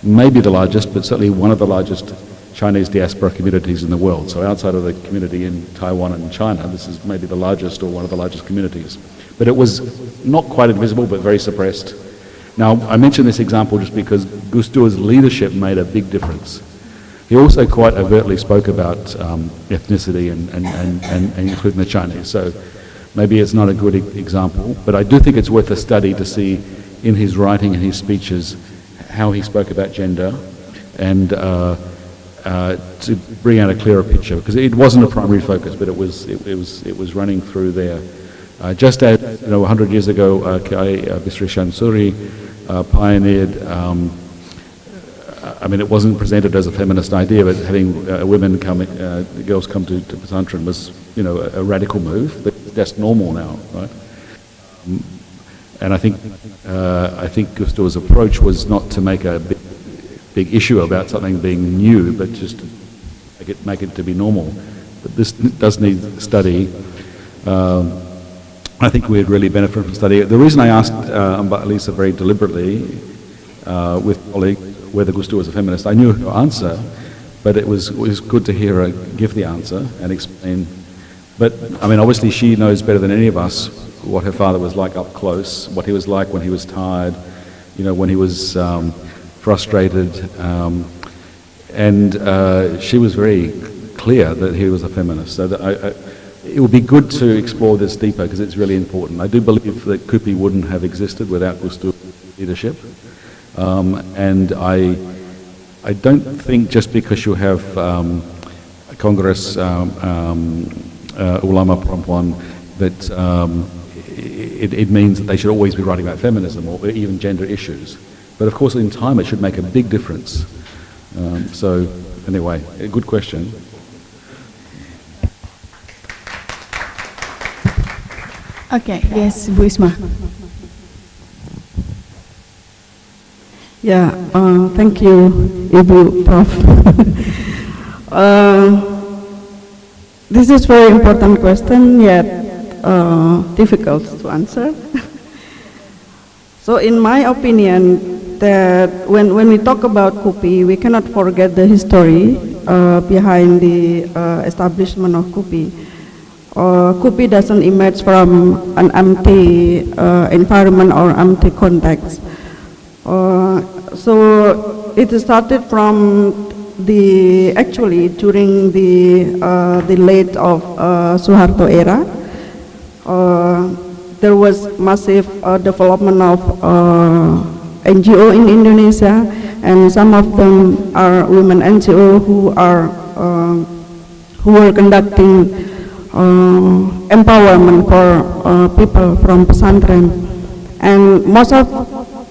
Speaker 1: maybe the largest, but certainly one of the largest Chinese diaspora communities in the world. So outside of the community in Taiwan and China, this is maybe the largest or one of the largest communities. But it was not quite invisible, but very suppressed. Now, I mention this example just because Gus Dur's leadership made a big difference. He also quite overtly spoke about ethnicity and including the Chinese. So maybe it's not a good example, but I do think it's worth a study to see in his writing and his speeches how he spoke about gender and to bring out a clearer picture, because it wasn't a primary focus, but it was running through there. Just as 100 years ago, Kiai Bisri Shamsuri pioneered. I mean, it wasn't presented as a feminist idea, but having girls come to Pesantren was, a radical move. But that's normal now, right? And I think Gus Dur's approach was not to make a big issue about something being new, but just to make it to be normal. But this does need study. I think we'd really benefit from study. The reason I asked Mbak Lisa very deliberately with colleague whether Gus Dur was a feminist, I knew her answer, but it was good to hear her give the answer and explain. But I mean, obviously she knows better than any of us what her father was like up close, what he was like when he was tired, when he was frustrated, and she was very clear that he was a feminist. So that it would be good to explore this deeper because it's really important. I do believe that KUPI wouldn't have existed without Gus Dur's leadership. And I don't think just because you have Congress ulama perempuan that it means that they should always be writing about feminism or even gender issues. But of course in time it should make a big difference. So anyway, a good question.
Speaker 2: Okay, yes, Bu Isma.
Speaker 4: Yeah, thank you, Ibu Prof. This is very important question, yet difficult to answer. So in my opinion, that when we talk about KUPI, we cannot forget the history behind the establishment of KUPI. KUPI doesn't emerge from an empty environment or empty context. So it started from actually during the late of Suharto era. There was massive development of NGO in Indonesia, and some of them are women NGO who were conducting empowerment for people from pesantren, and most of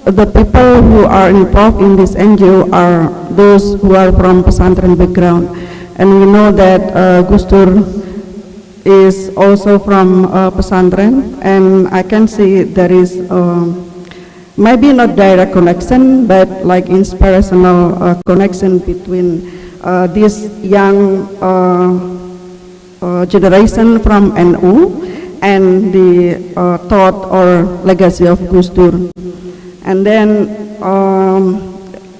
Speaker 4: the people who are involved in this NGO are those who are from pesantren background, and we know that Gus Dur is also from pesantren, and I can see there is maybe not direct connection, but like inspirational connection between this young generation from NU and the thought or legacy of Gus Dur. And then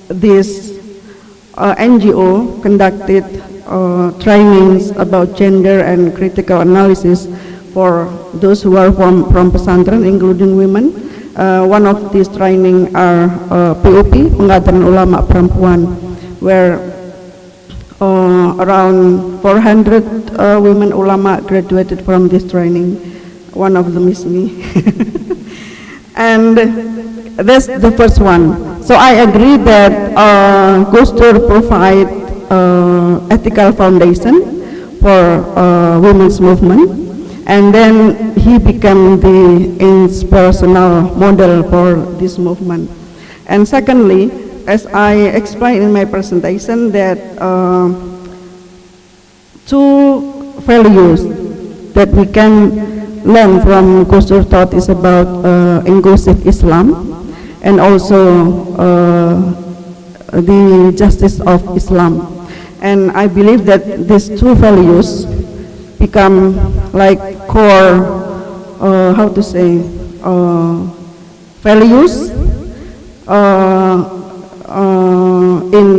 Speaker 4: this NGO conducted trainings about gender and critical analysis for those who are from pesantren, including women. One of these training are PUP, Pengabdian Ulama Perempuan, where around 400 women ulama graduated from this training. One of them is me. And that's the first one. So I agree that Gus Dur provide ethical foundation for women's movement, and then he became the inspirational model for this movement. And secondly, as I explained in my presentation, that two values that we can learn from Gus Dur thought is about inclusive Islam and also the justice of Islam. And I believe that these two values become like core, values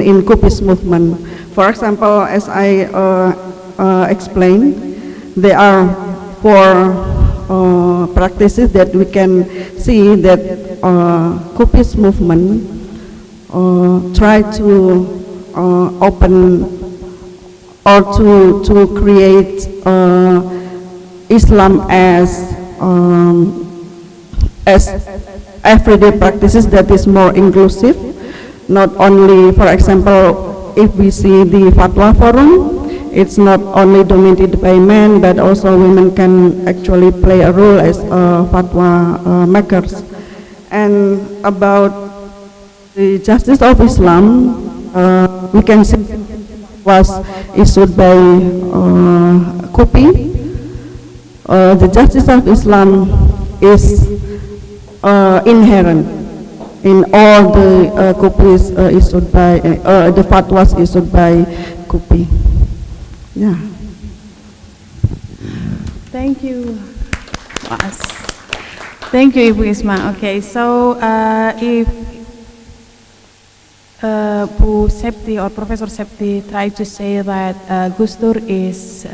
Speaker 4: in KUPI's movement. For example, as I explained, there are four practices that we can see that KUPI's movement try to open or to create Islam as everyday practices that is more inclusive. Not only, for example, if we see the fatwa forum, it's not only dominated by men, but also women can actually play a role as fatwa makers. And about the justice of Islam, we can see was issued by KUPI. The justice of Islam is inherent in all the KUPIs issued by the fatwas issued by KUPI. Yeah.
Speaker 2: Thank you. Thank you, Ibu Isma. Okay, so if Bu Septi or Professor Septi tried to say that Gus Dur is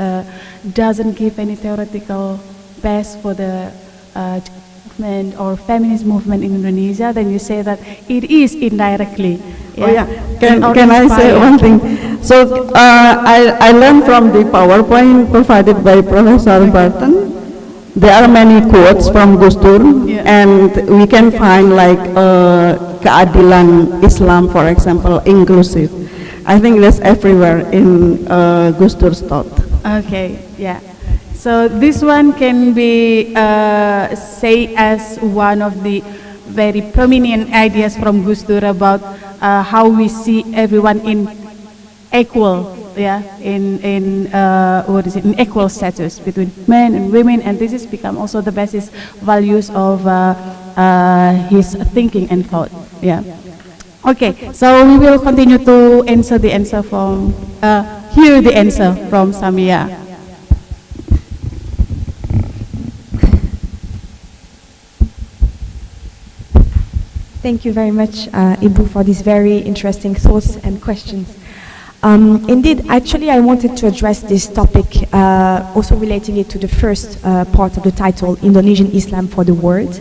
Speaker 2: doesn't give any theoretical base for the movement or feminist movement in Indonesia, then you say that it is indirectly.
Speaker 4: Yeah. Oh yeah, can I say one thing? So I learned from the PowerPoint provided by Professor Barton. There are many quotes from Gus Dur, and we can find like keadilan Islam, for example, inclusive. I think that's everywhere in Gus Dur's thought.
Speaker 2: Okay, yeah. So this one can be say as one of the very prominent ideas from Gus Dur about how we see everyone in equal, in equal status between men and women, and this has become also the basis values of his thinking and thought. Yeah. Okay, so we will continue to hear the answer from Samia.
Speaker 3: Thank you very much, Ibu, for these very interesting thoughts and questions. Indeed, actually, I wanted to address this topic, also relating it to the first part of the title, Indonesian Islam for the World,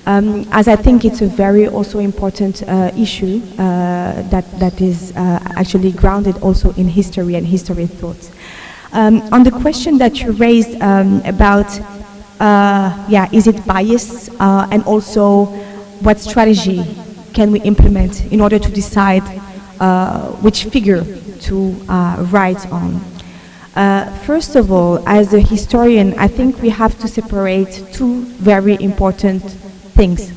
Speaker 3: as I think it's a very also important issue that is actually grounded also in history and history thought. On the question that you raised about, is it biased, and also what strategy can we implement in order to decide which figure to write on. First of all, as a historian, I think we have to separate two very important things.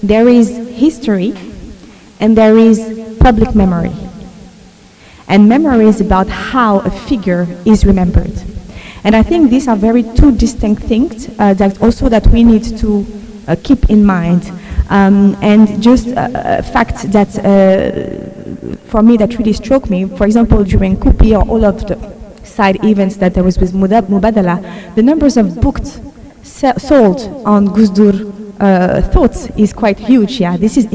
Speaker 3: There is history and there is public memory. And memory is about how a figure is remembered. And I think these are very two distinct things that we need to keep in mind. And just a fact that for me that really struck me, for example, during KUPI or all of the side events that there was with Mubadala, the numbers of books sold on Gus Dur thoughts is quite huge. Yeah, his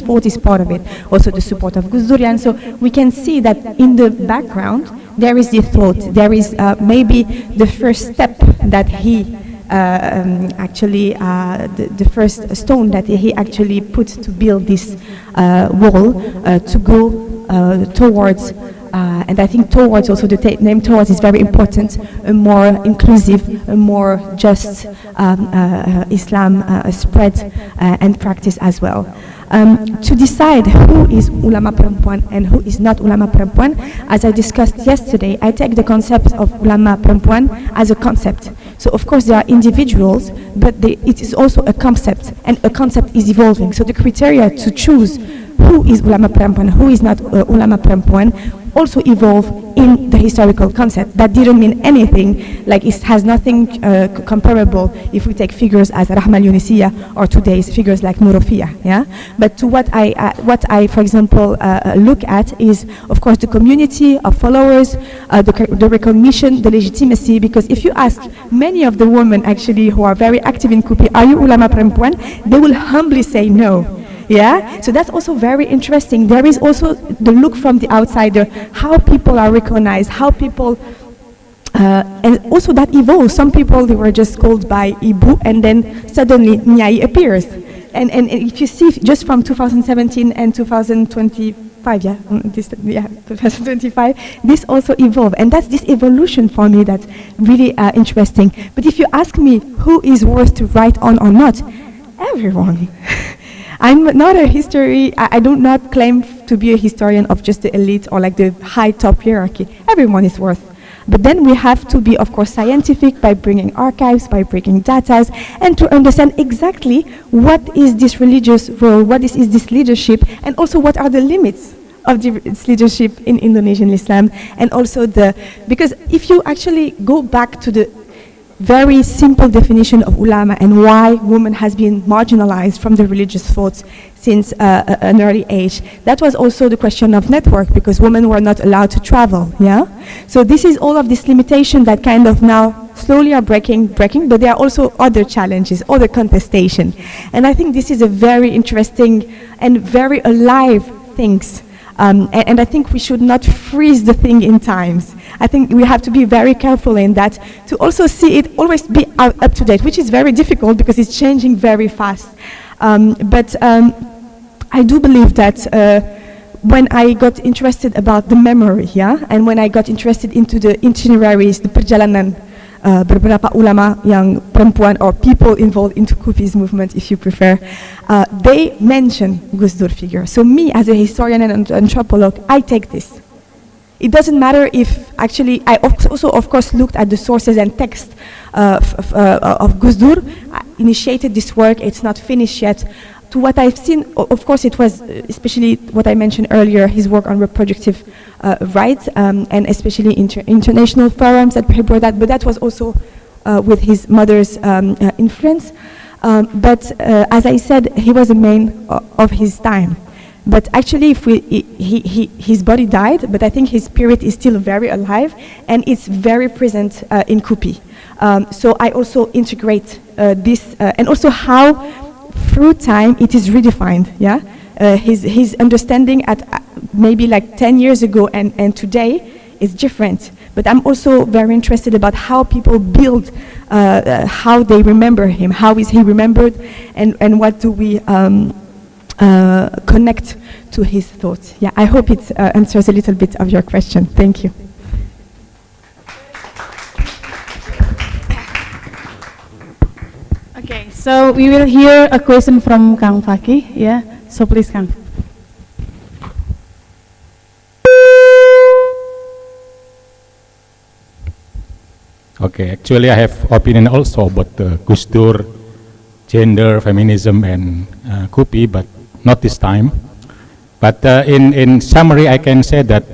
Speaker 3: thought is part of it. Also the support of Gus Dur, and so we can see that in the background there is the thought. There is maybe the first step that he the first stone that he actually put to build this wall to go towards. And I think towards also the name towards is very important, a more inclusive, a more just Islam spread and practice as well. To decide who is ulama perempuan and who is not ulama perempuan, as I discussed yesterday, I take the concept of ulama perempuan as a concept. So of course there are individuals, but it is also a concept, and a concept is evolving. So the criteria to choose who is ulama perempuan, who is not ulama perempuan, also evolve in the historical concept. That didn't mean anything, like it has nothing comparable if we take figures as Rahma al-Yunisiya or today's figures like Nurofia, yeah? But to what I for example, look at is, of course, the community of followers, the recognition, the legitimacy, because if you ask many of the women actually who are very active in KUPI, are you ulama perempuan? They will humbly say no. Yeah, so that's also very interesting. There is also the look from the outsider, how people are recognized, how people, and also that evolves. Some people, they were just called by Ibu, and then suddenly Nyai appears. And if you see just from 2017 and 2025, 2025, this also evolved. And that's this evolution for me that's really interesting. But if you ask me who is worth to write on or not, everyone. I'm not a I do not claim to be a historian of just the elite or like the high top hierarchy. Everyone is worth. But then we have to be, of course, scientific by bringing archives, by bringing data, and to understand exactly what is this religious role, what is this leadership, and also what are the limits of its leadership in Indonesian Islam, and also because if you actually go back to the very simple definition of ulama and why women has been marginalized from the religious thoughts since an early age. That was also the question of network, because women were not allowed to travel, yeah? So this is all of this limitation that kind of now slowly are breaking, but there are also other challenges, other contestation. And I think this is a very interesting and very alive things. And I think we should not freeze the thing in times. I think we have to be very careful in that, to also see it always be up to date, which is very difficult because it's changing very fast. But I do believe that when I got interested about the memory, yeah, and when I got interested into the itineraries, the perjalanan, beberapa ulama yang perempuan or people involved into KUPI's movement, if you prefer, they mention Gus Dur figure. So me, as a historian and anthropologist, I take this. It doesn't matter if actually, I also, of course, looked at the sources and text of Gus Dur. I initiated this work, it's not finished yet. To what I've seen, of course, it was especially what I mentioned earlier, his work on reproductive rights, and especially international forums that brought that, but that was also with his mother's influence. But as I said, he was a man of his time. But actually, his body died, but I think his spirit is still very alive, and it's very present in KUPI. So I also integrate this, and also how through time it is redefined. Yeah, his understanding at maybe like 10 years ago and today is different. But I'm also very interested about how people build, how they remember him, how is he remembered, and what do we connect to his thoughts. Yeah, I hope it answers a little bit of your question. Thank you.
Speaker 2: Okay, so we will hear a question from Kang Faki. Yeah, so please, Kang.
Speaker 6: Okay, actually I have opinion also about Gus Dur, gender, feminism, and KUPI, but not this time. But in summary, I can say that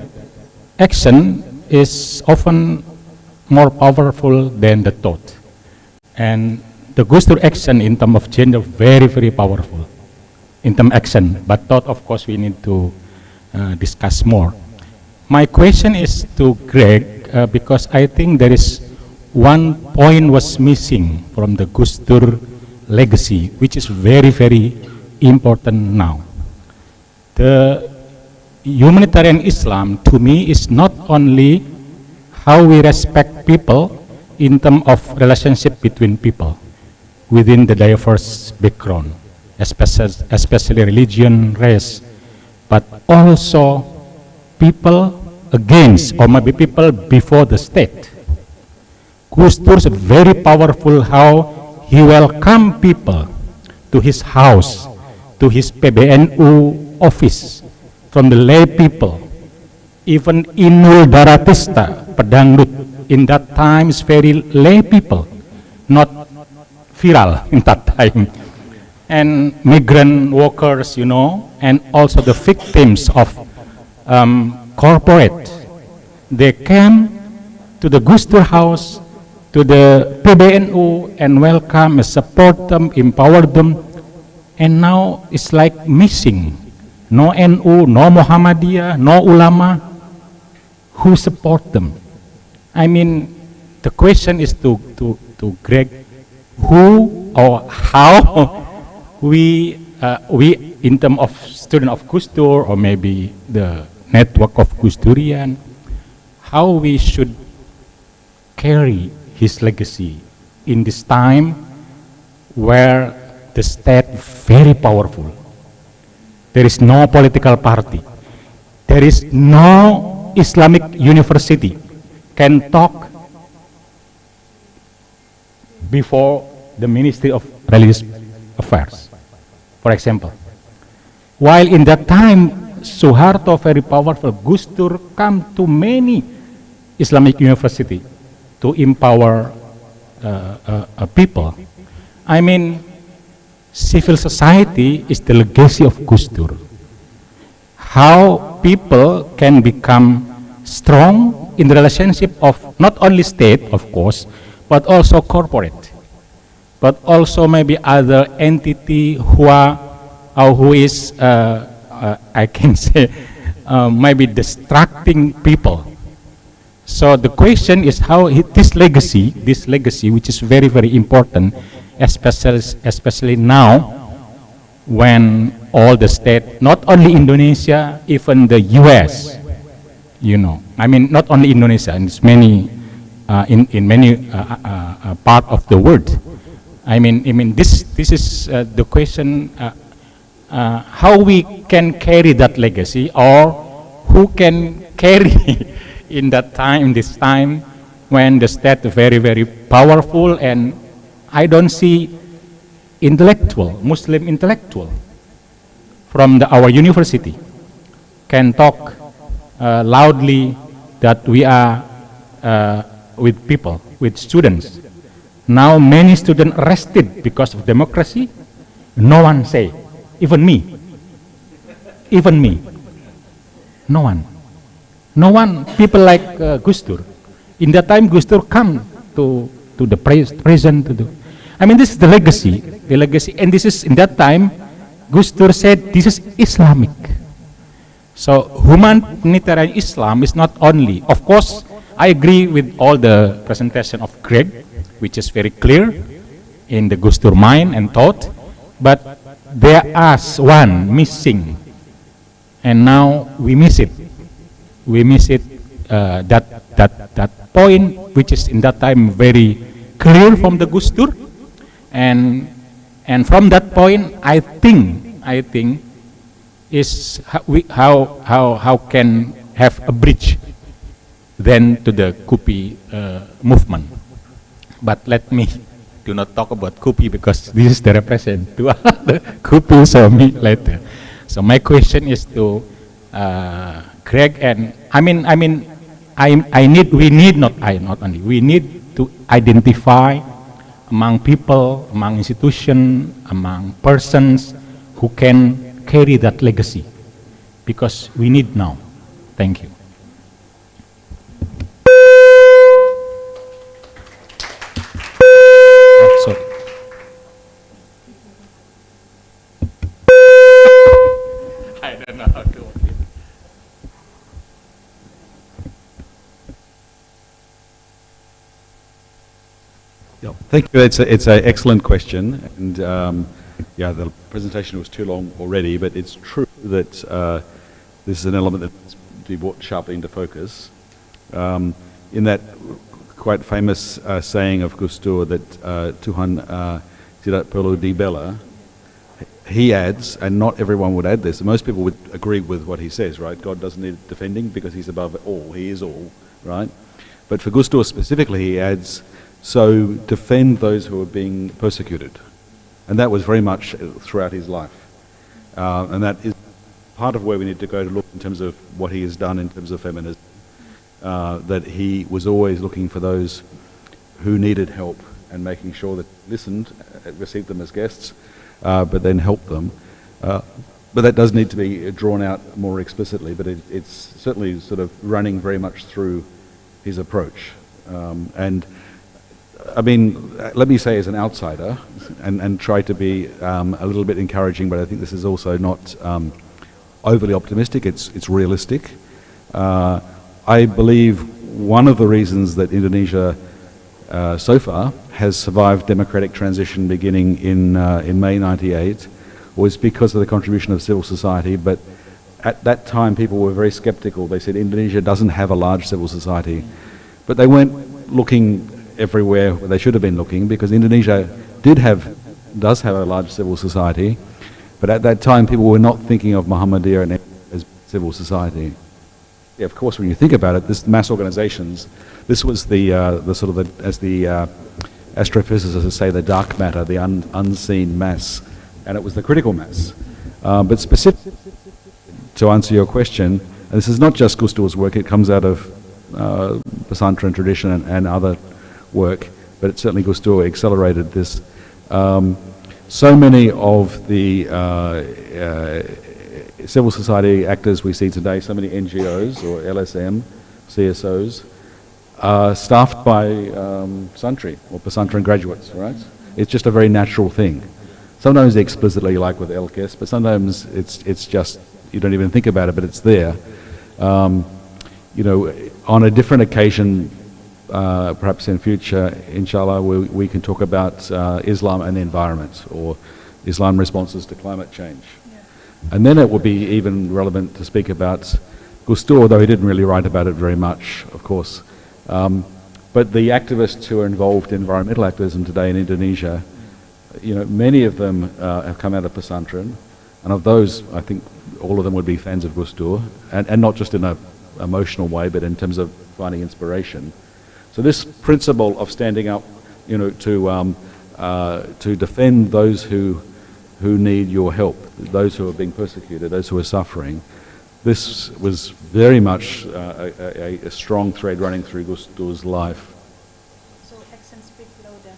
Speaker 6: action is often more powerful than the thought. And the Gus Dur action in terms of gender, very, very powerful in terms of action. But thought, of course, we need to discuss more. My question is to Greg, because I think there is one point was missing from the Gus Dur legacy, which is very, very important now. The humanitarian Islam, to me, is not only how we respect people in terms of relationship between people within the diverse background, especially religion, race, but also people against, or maybe people before the state. Gus Dur is very powerful how he welcomed people to his house, to his PBNU office, from the lay people. Even Inul Daratista, pedangdut, in that time is very lay people, not viral in that time. And migrant workers, you know, and also the victims of corporate. They came to the Gus Dur house, to the PBNU, and welcome and support them, empower them. And now it's like missing. No NU, no Muhammadiyah, no ulama who support them. I mean, the question is to Greg, who or how we in terms of student of Gus Dur, or maybe the network of Gus Durian, how we should carry his legacy in this time where the state very powerful. There is no political party. There is no Islamic university can talk before the Ministry of Religious Affairs, for example. While in that time, Suharto very powerful, Gus Dur come to many Islamic university to empower people. I mean, civil society is the legacy of Gus Dur. How people can become strong in the relationship of not only state, of course, but also corporate, but also maybe other entity who are, or who is, I can say, maybe distracting people. So the question is how this legacy, which is very, very important, especially now, when all the state, not only Indonesia, even the US, you know, I mean, not only Indonesia, and it's many, in many part of the world. I mean, this is the question, how we can carry that legacy, or who can carry in that time, this time, when the state is very, very powerful, and I don't see intellectual, Muslim intellectual from our university can talk loudly that we are with people, with students. Now many students arrested because of democracy. No one say, even me, no one, people like Gus Dur. In that time, Gus Dur come to the prison to do. I mean, this is the legacy, and this is, in that time, Gus Dur said, this is Islamic. So humanitarian Islam is not only, of course, I agree with all the presentation of Greg, which is very clear in the Gus Dur mind and thought, but there is one missing, and now we miss it. We miss it, that point, which is in that time very clear from the Gus Dur, and from that point, I think is how can have a bridge then to the KUPI movement. But let me do not talk about KUPI, because this is the represent to the KUPI, so me later. So my question is to Greg, and we need to identify among people, among institutions, among persons who can carry that legacy, because we need now. Thank you. Sorry. I don't know how to.
Speaker 1: Yeah, thank you. It's an excellent question, and yeah, the presentation was too long already, but it's true that this is an element that needs to be brought sharply into focus. In that quite famous saying of Gus Dur that Tuhan tidak perlu dibela, he adds, and not everyone would add this, most people would agree with what he says, right? God doesn't need defending because he's above all, he is all, right? But for Gus Dur specifically, he adds, so defend those who are being persecuted. And that was very much throughout his life. And that is part of where we need to go to look in terms of what he has done in terms of feminism. That he was always looking for those who needed help and making sure that listened, received them as guests, but then helped them. But that does need to be drawn out more explicitly, but it's certainly sort of running very much through his approach. And I mean, let me say as an outsider, and try to be a little bit encouraging, but I think this is also not overly optimistic, it's realistic. I believe one of the reasons that Indonesia so far has survived democratic transition beginning in May '98 was because of the contribution of civil society, but at that time people were very skeptical. They said Indonesia doesn't have a large civil society, but they weren't looking everywhere where they should have been looking, because Indonesia does have a large civil society, but at that time people were not thinking of Muhammadiyah as civil society. Yeah, of course, when you think about it, this mass organizations, this was the sort of as the astrophysicists say, the dark matter, the unseen mass, and it was the critical mass. But specifically, to answer your question, and this is not just Gus Dur's work, it comes out of Pesantren tradition and other work, but it certainly Gus Dur accelerated this. So many of the civil society actors we see today, so many NGOs or LSM, CSOs, are staffed by Santri or Pesantren graduates, right? It's just a very natural thing. Sometimes explicitly, like with LKS, but sometimes it's just, you don't even think about it, but it's there. You know, on a different occasion, perhaps in future, inshallah, we can talk about Islam and the environment, or Islam responses to climate change. Yeah. And then it would be even relevant to speak about Gus Dur, although he didn't really write about it very much, of course. But the activists who are involved in environmental activism today in Indonesia, you know, many of them have come out of Pesantren, and of those, I think all of them would be fans of Gus Dur, and not just in an emotional way, but in terms of finding inspiration. So this principle of standing up, you know, to defend those who need your help, those who are being persecuted, those who are suffering, this was very much a strong thread running through Gus Dur's life.
Speaker 2: So actions speak louder.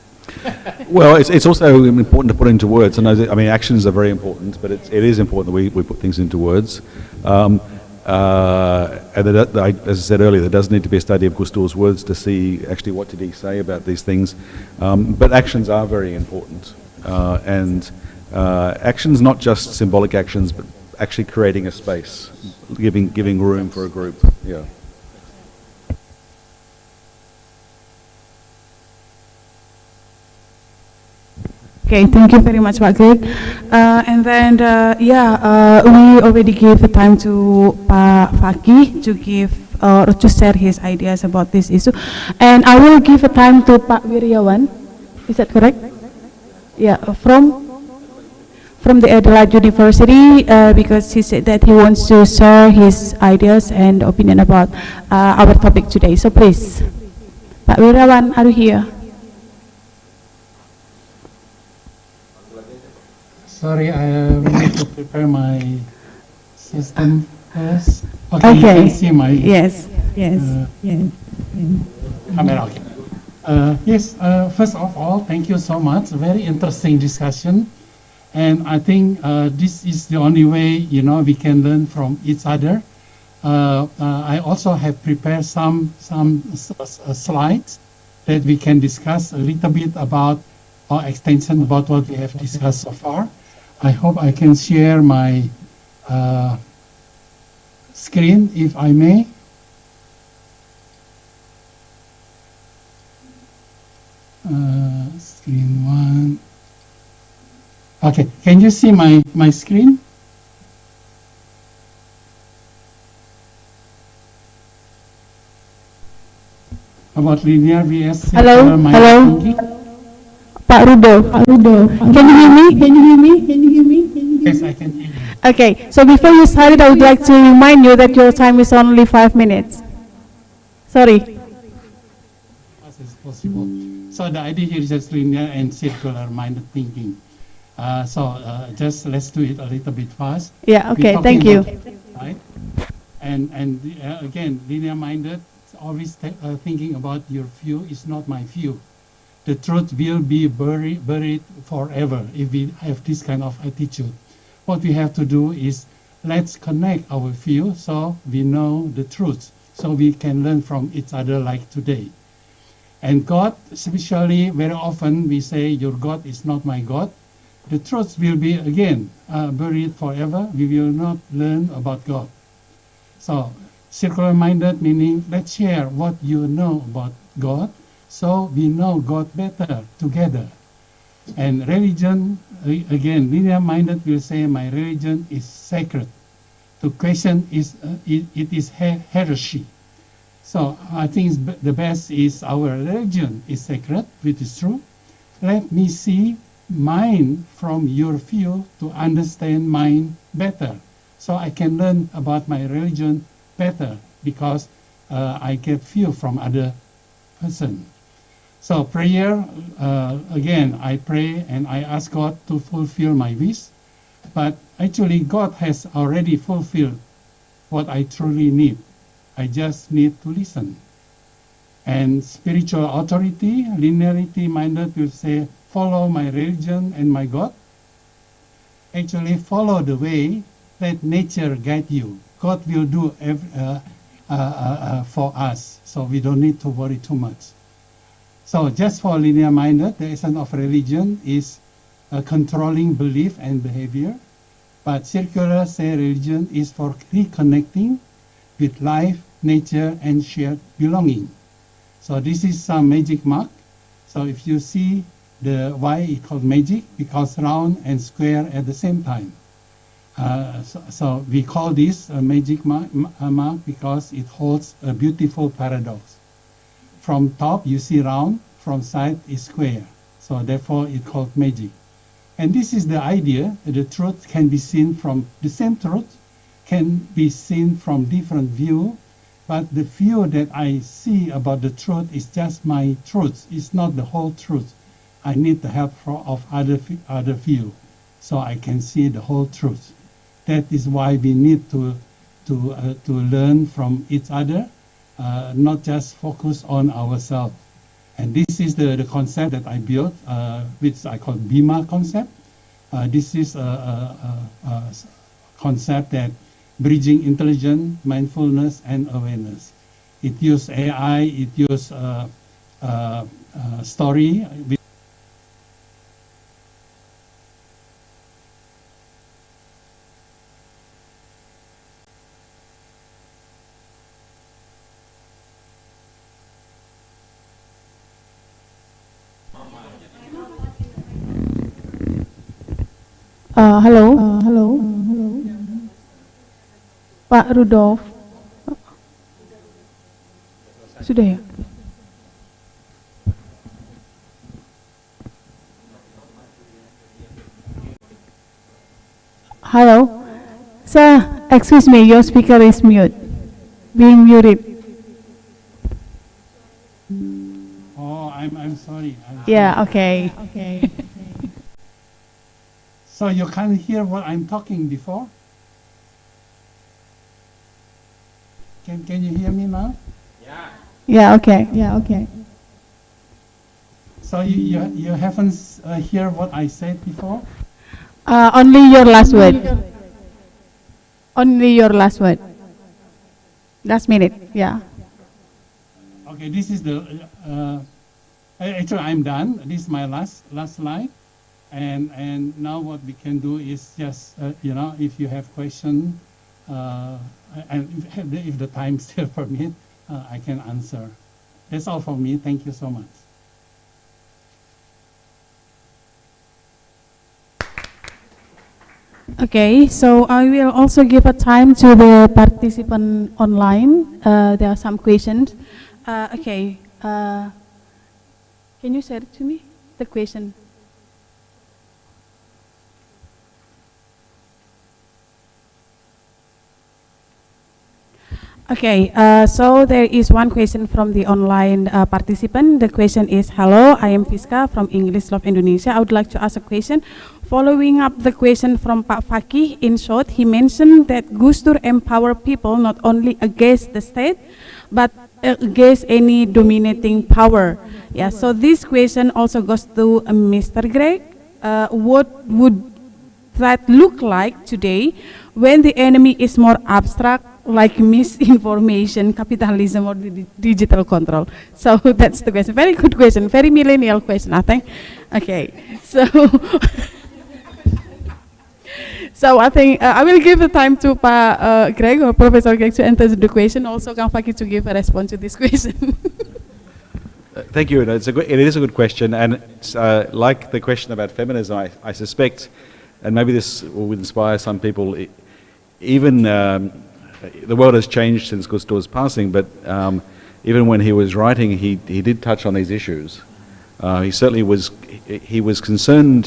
Speaker 1: Well, it's also important to put into words. And I mean, actions are very important, but it is important that we put things into words. And as I said earlier, there does need to be a study of Gus Dur's words to see actually what did he say about these things. But actions are very important. And actions, not just symbolic actions, but actually creating a space, giving room for a group. Yeah.
Speaker 2: Okay, thank you very much, Pak Greg. And then, we already gave the time to Pak Faqih to give or to share his ideas about this issue. And I will give a time to Pak Wiryawan. Is that correct? Yeah, from the Lyon University, because he said that he wants to share his ideas and opinion about our topic today. So please, Pak Wiryawan, are you here?
Speaker 7: Sorry, I need to prepare my system first. Okay, you can see my
Speaker 2: yes.
Speaker 7: camera. Okay. Yes. First of all, thank you so much. Very interesting discussion, and I think this is the only way, you know, we can learn from each other. I also have prepared some slides that we can discuss a little bit about, or extension about what we have discussed so far. I hope I can share my screen, if I may. Screen one. Okay, can you see my screen? About linear vs.
Speaker 2: Hello. Pak Rudo. Can you hear me?
Speaker 7: Yes, I can hear you.
Speaker 2: Okay, so before you start it, I would like to remind you that your time is only 5 minutes. Sorry.
Speaker 7: As is possible. So the idea here is just linear and circular-minded thinking. Just let's do it a little bit fast.
Speaker 2: Yeah. Okay. Thank you.
Speaker 7: Right. And again, linear-minded, always thinking about your view is not my view. The truth will be buried forever if we have this kind of attitude. What we have to do is let's connect our view so we know the truth, so we can learn from each other like today. And God, especially very often we say, your God is not my God. The truth will be again buried forever. We will not learn about God. So circular-minded meaning let's share what you know about God so we know God better together. And religion, again, linear-minded will say my religion is sacred. To question is it is heresy. So I think the best is our religion is sacred, which is true. Let me see mine from your view to understand mine better. So I can learn about my religion better because I get view from other person. So prayer, again, I pray and I ask God to fulfill my wish. But actually God has already fulfilled what I truly need. I just need to listen. And spiritual authority, linearity-minded will say, follow my religion and my God. Actually, follow the way, let nature guide you. God will do for us, so we don't need to worry too much. So just for linear-minded, the essence of religion is controlling belief and behavior. But circular say religion is for reconnecting with life, nature, and shared belonging. So this is some magic mark. So if you see the Y, it's called magic because round and square at the same time. So we call this a magic mark because it holds a beautiful paradox. From top you see round, from side is square. So therefore it's called magic. And this is the idea that the truth can be seen from the same truth, can be seen from different view, but the view that I see about the truth is just my truth. It's not the whole truth. I need the help of other view, so I can see the whole truth. That is why we need to learn from each other, not just focus on ourselves. And this is the concept that I built, which I call BIMA concept. This is a concept that bridging intelligence, mindfulness, and awareness. It uses AI, it uses story.
Speaker 2: Halo. Pak Rudolf. Sudah ya? Hello. Sir, excuse me, your speaker is mute. Being muted.
Speaker 7: Oh, I'm sorry.
Speaker 2: Yeah, okay.
Speaker 7: So you can't hear what I'm talking before? Can you hear me now?
Speaker 2: Yeah, okay.
Speaker 7: So you haven't hear what I said before?
Speaker 2: Only your last word. Only your last word. Last minute, yeah.
Speaker 7: Okay, this is the actually I'm done. This is my last slide. And now what we can do is just, if you have questions, and if the time still permit, I can answer. That's all for me. Thank you so much.
Speaker 2: Okay, so I will also give a time to the participant online. There are some questions. Can you share it to me, the question? Okay, so there is one question from the online participant. The question is, hello, I am Fiska from English Love Indonesia. I would like to ask a question. Following up the question from Pak Faqih, in short, he mentioned that Gus Dur empower people not only against the state, but against any dominating power. Yeah, so this question also goes to Mr. Greg. What would
Speaker 8: threat look like today when the enemy is more abstract, like misinformation, capitalism, or digital control? So that's the question. Very good question. Very millennial question, I think. Okay, so so I think I will give the time to Greg or Professor Greg to answer the question. Also, Kang Faki to give a response to this question.
Speaker 1: Thank you. It is a good question, and it's, like the question about feminism, I suspect, and maybe this will inspire some people. Even the world has changed since Gus Dur's passing, but even when he was writing, he did touch on these issues. He certainly was. He was concerned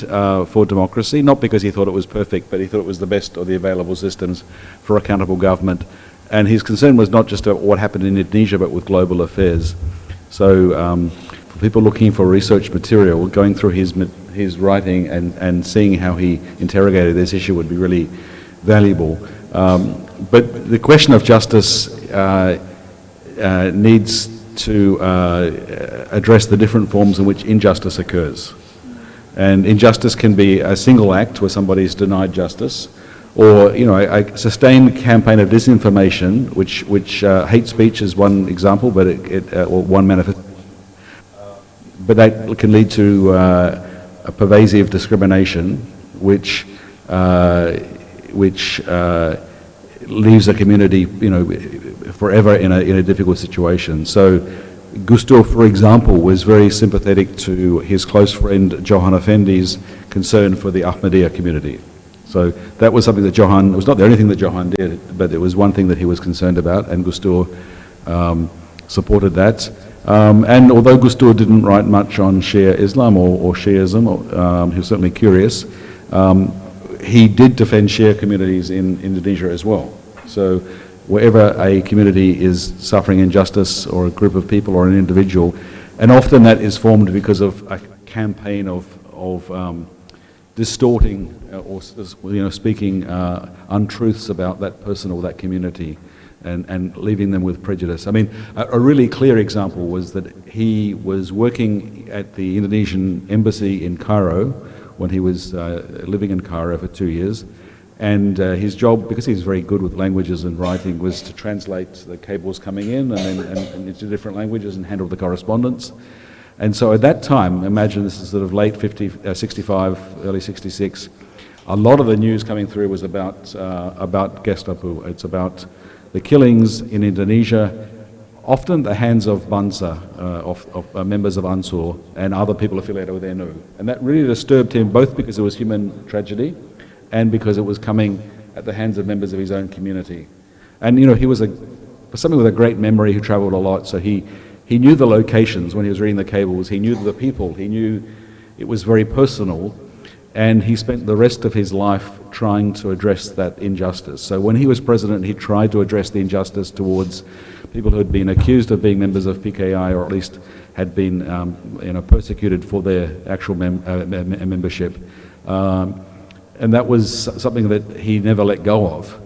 Speaker 1: for democracy, not because he thought it was perfect, but he thought it was the best of the available systems for accountable government. And his concern was not just about what happened in Indonesia, but with global affairs. So for people looking for research material, going through his writing and seeing how he interrogated this issue would be really valuable. But the question of justice needs to address the different forms in which injustice occurs. And injustice can be a single act where somebody is denied justice, or a sustained campaign of disinformation, which hate speech is one example, but or one manifestation. But that can lead to a pervasive discrimination, which leaves a community, forever in a difficult situation. So Gus Dur, for example, was very sympathetic to his close friend Johan Effendi's concern for the Ahmadiyya community. So that was something that it was not the only thing that Johan did, but it was one thing that he was concerned about, and Gus Dur supported that. And although Gus Dur didn't write much on Shia Islam or Shiism, he was certainly curious, he did defend Shia communities in Indonesia as well. So wherever a community is suffering injustice, or a group of people or an individual, and often that is formed because of a campaign of distorting or speaking untruths about that person or that community, and leaving them with prejudice. I mean, a really clear example was that he was working at the Indonesian embassy in Cairo when he was living in Cairo for 2 years. And his job, because he was very good with languages and writing, was to translate the cables coming in and into different languages and handle the correspondence. And so at that time, imagine this is sort of late 65, early 66, a lot of the news coming through was about Gestapo. It's about the killings in Indonesia, often at the hands of Bangsa, of members of Ansur and other people affiliated with NU. And that really disturbed him, both because it was human tragedy and because it was coming at the hands of members of his own community. And he was somebody with a great memory who traveled a lot, so he knew the locations when he was reading the cables, he knew the people, he knew it was very personal, and he spent the rest of his life trying to address that injustice. So when he was president, he tried to address the injustice towards people who had been accused of being members of PKI, or at least had been persecuted for their actual membership. And that was something that he never let go of.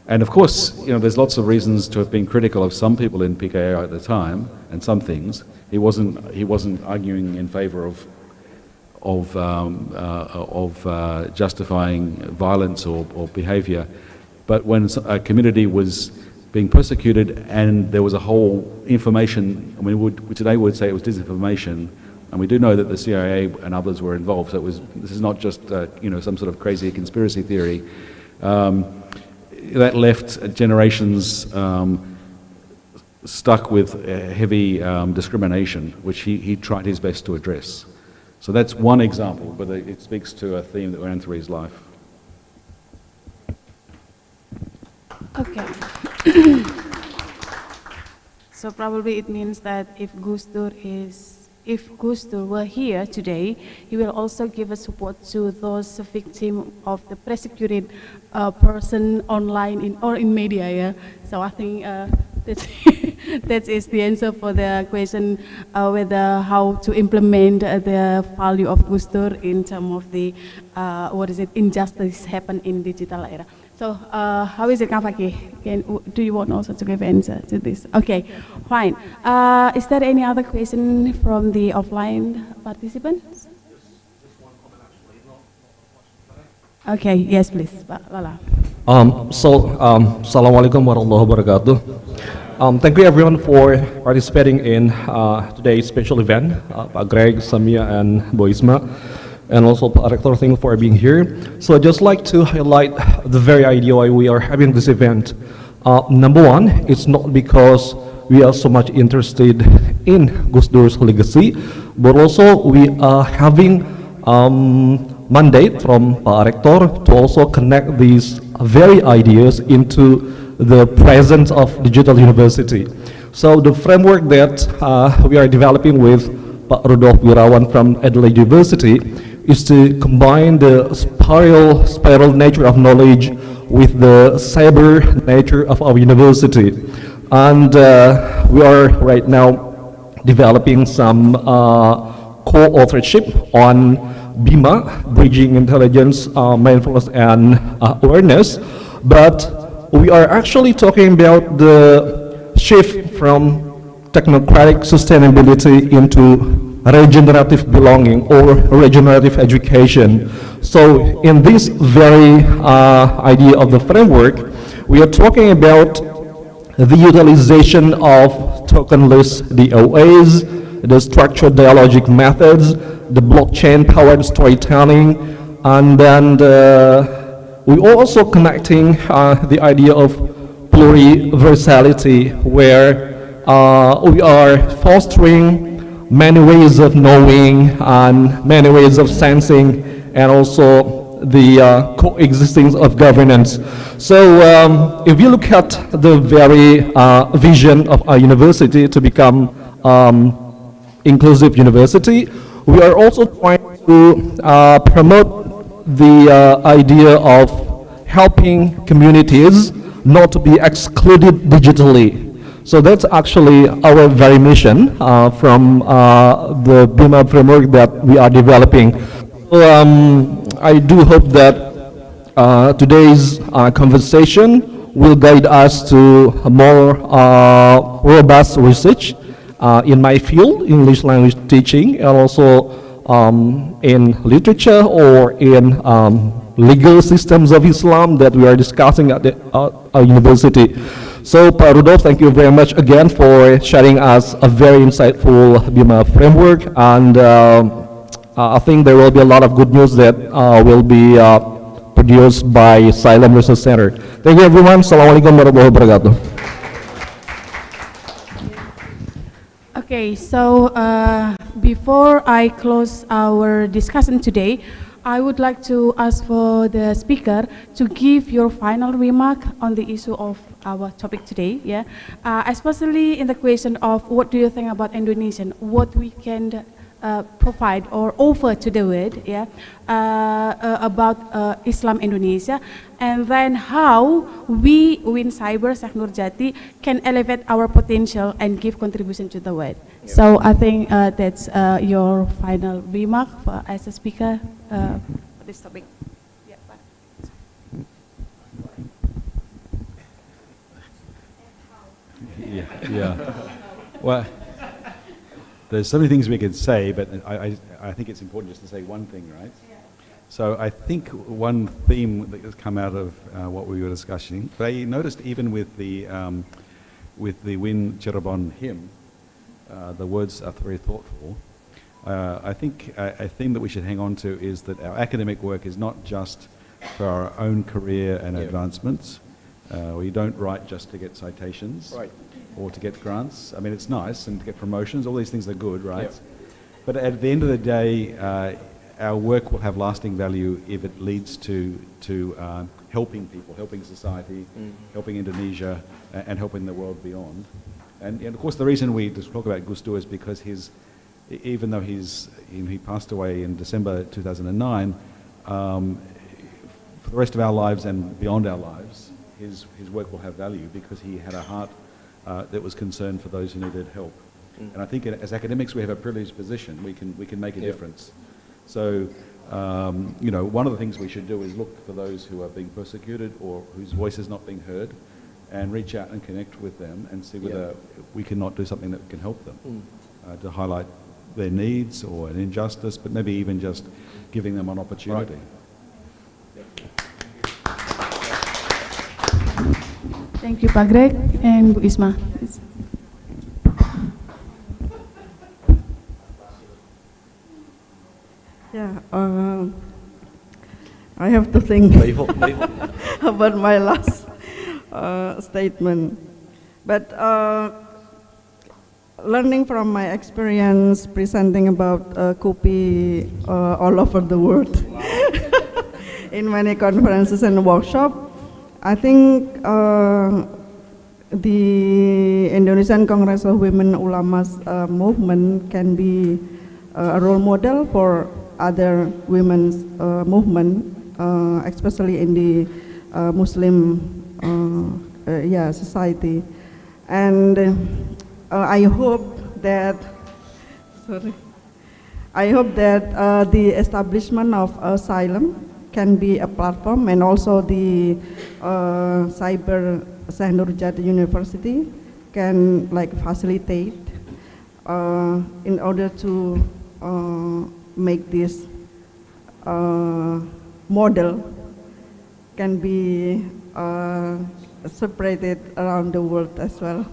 Speaker 1: And of course, there's lots of reasons to have been critical of some people in PKI at the time, and some things. He wasn't arguing in favor of justifying violence or behavior. But when a community was being persecuted and there was a whole information, today we would say it was disinformation, and we do know that the CIA and others were involved, so this is not just some sort of crazy conspiracy theory. That left generations stuck with heavy discrimination, which he tried his best to address. So that's one example, but it speaks to a theme that ran through his life.
Speaker 2: Okay. So probably it means that if Gus Dur were here today, he will also give a support to those victims of the persecuted person online or in media. Yeah. So I think that is the answer for the question whether how to implement the value of Gus Dur in terms of the injustice happen in digital era. So how is it, Kang Faki? Do you want also to give an answer to this? Okay, fine. Is there any other question from the offline participants?
Speaker 8: Okay, yes, please, Pak Lala.
Speaker 9: Assalamualaikum warahmatullahi wabarakatuh. Thank you everyone for participating in today's special event, Pak Greg, Samia, and Bu Isma, and also Pak Rector, thank you for being here. So I'd just like to highlight the very idea why we are having this event. Number one, it's not because we are so much interested in Gus Dur's legacy, but also we are having mandate from Pak Rector to also connect these very ideas into the presence of digital university. So the framework that we are developing with Pak Rudolf Wirawan from Adelaide University is to combine the spiral nature of knowledge with the cyber nature of our university. And we are right now developing some co-authorship on BIMA, Bridging Intelligence, Mindfulness and Awareness, but we are actually talking about the shift from technocratic sustainability into regenerative belonging or regenerative education. So in this very idea of the framework, we are talking about the utilization of tokenless DOAs, the structured dialogic methods, the blockchain-powered storytelling, and then we're also connecting the idea of pluriversality, where we are fostering many ways of knowing and many ways of sensing, and also the coexistence of governance. So if you look at the very vision of our university to become inclusive university, we are also trying to promote the idea of helping communities not to be excluded digitally. So that's actually our very mission from the BIMA framework that we are developing. So I do hope that today's conversation will guide us to a more robust research in my field, English language teaching, and also in literature or in legal systems of Islam that we are discussing at our university. So Pak Rudolf, thank you very much again for sharing us a very insightful BIMA framework, and I think there will be a lot of good news that will be produced by Asylum Research Center. Thank you everyone. Assalamualaikum warahmatullahi wabarakatuh.
Speaker 8: Okay, so before I close our discussion today, I would like to ask for the speaker to give your final remark on the issue of our topic today, yeah, especially in the question of what do you think about Indonesian, what we can provide or offer to the world, yeah, about Islam Indonesia, and then how we in Syber, Syekh Nurjati, can elevate our potential and give contribution to the world. Yeah. So I think that's your final remark as a speaker for this topic.
Speaker 1: Yeah. Well, there's so many things we could say, but I think it's important just to say one thing, right? Yeah. So I think one theme that has come out of what we were discussing, but I noticed even with the Win Cirebon hymn, the words are very thoughtful. I think a theme that we should hang on to is that our academic work is not just for our own career and advancements. We don't write just to get citations. Right. Or to get grants. I mean, it's nice, and to get promotions, all these things are good, right? Yep. But at the end of the day, our work will have lasting value if it leads to helping people, helping society, helping Indonesia, and helping the world beyond. And of course, the reason we talk about Gus Dur is because even though he passed away in December 2009, for the rest of our lives and beyond our lives, his work will have value because he had a heart that was concerned for those who needed help. And I think as academics we have a privileged position. We can make a difference. So one of the things we should do is look for those who are being persecuted or whose voice is not being heard, and reach out and connect with them and see whether we cannot do something that can help them to highlight their needs or an injustice, but maybe even just giving them an opportunity.
Speaker 8: Thank you, Pak Greg and Bu Isma.
Speaker 4: Yeah, I have to think about my last statement. But learning from my experience presenting about KUPI all over the world in many conferences and workshops, I think the Indonesian Congress of Women Ulamas movement can be a role model for other women's movement, especially in the Muslim society. And I hope that the establishment of asylum can be a platform, and also the Syekh Nurjati University can facilitate in order to make this model can be separated around the world as well.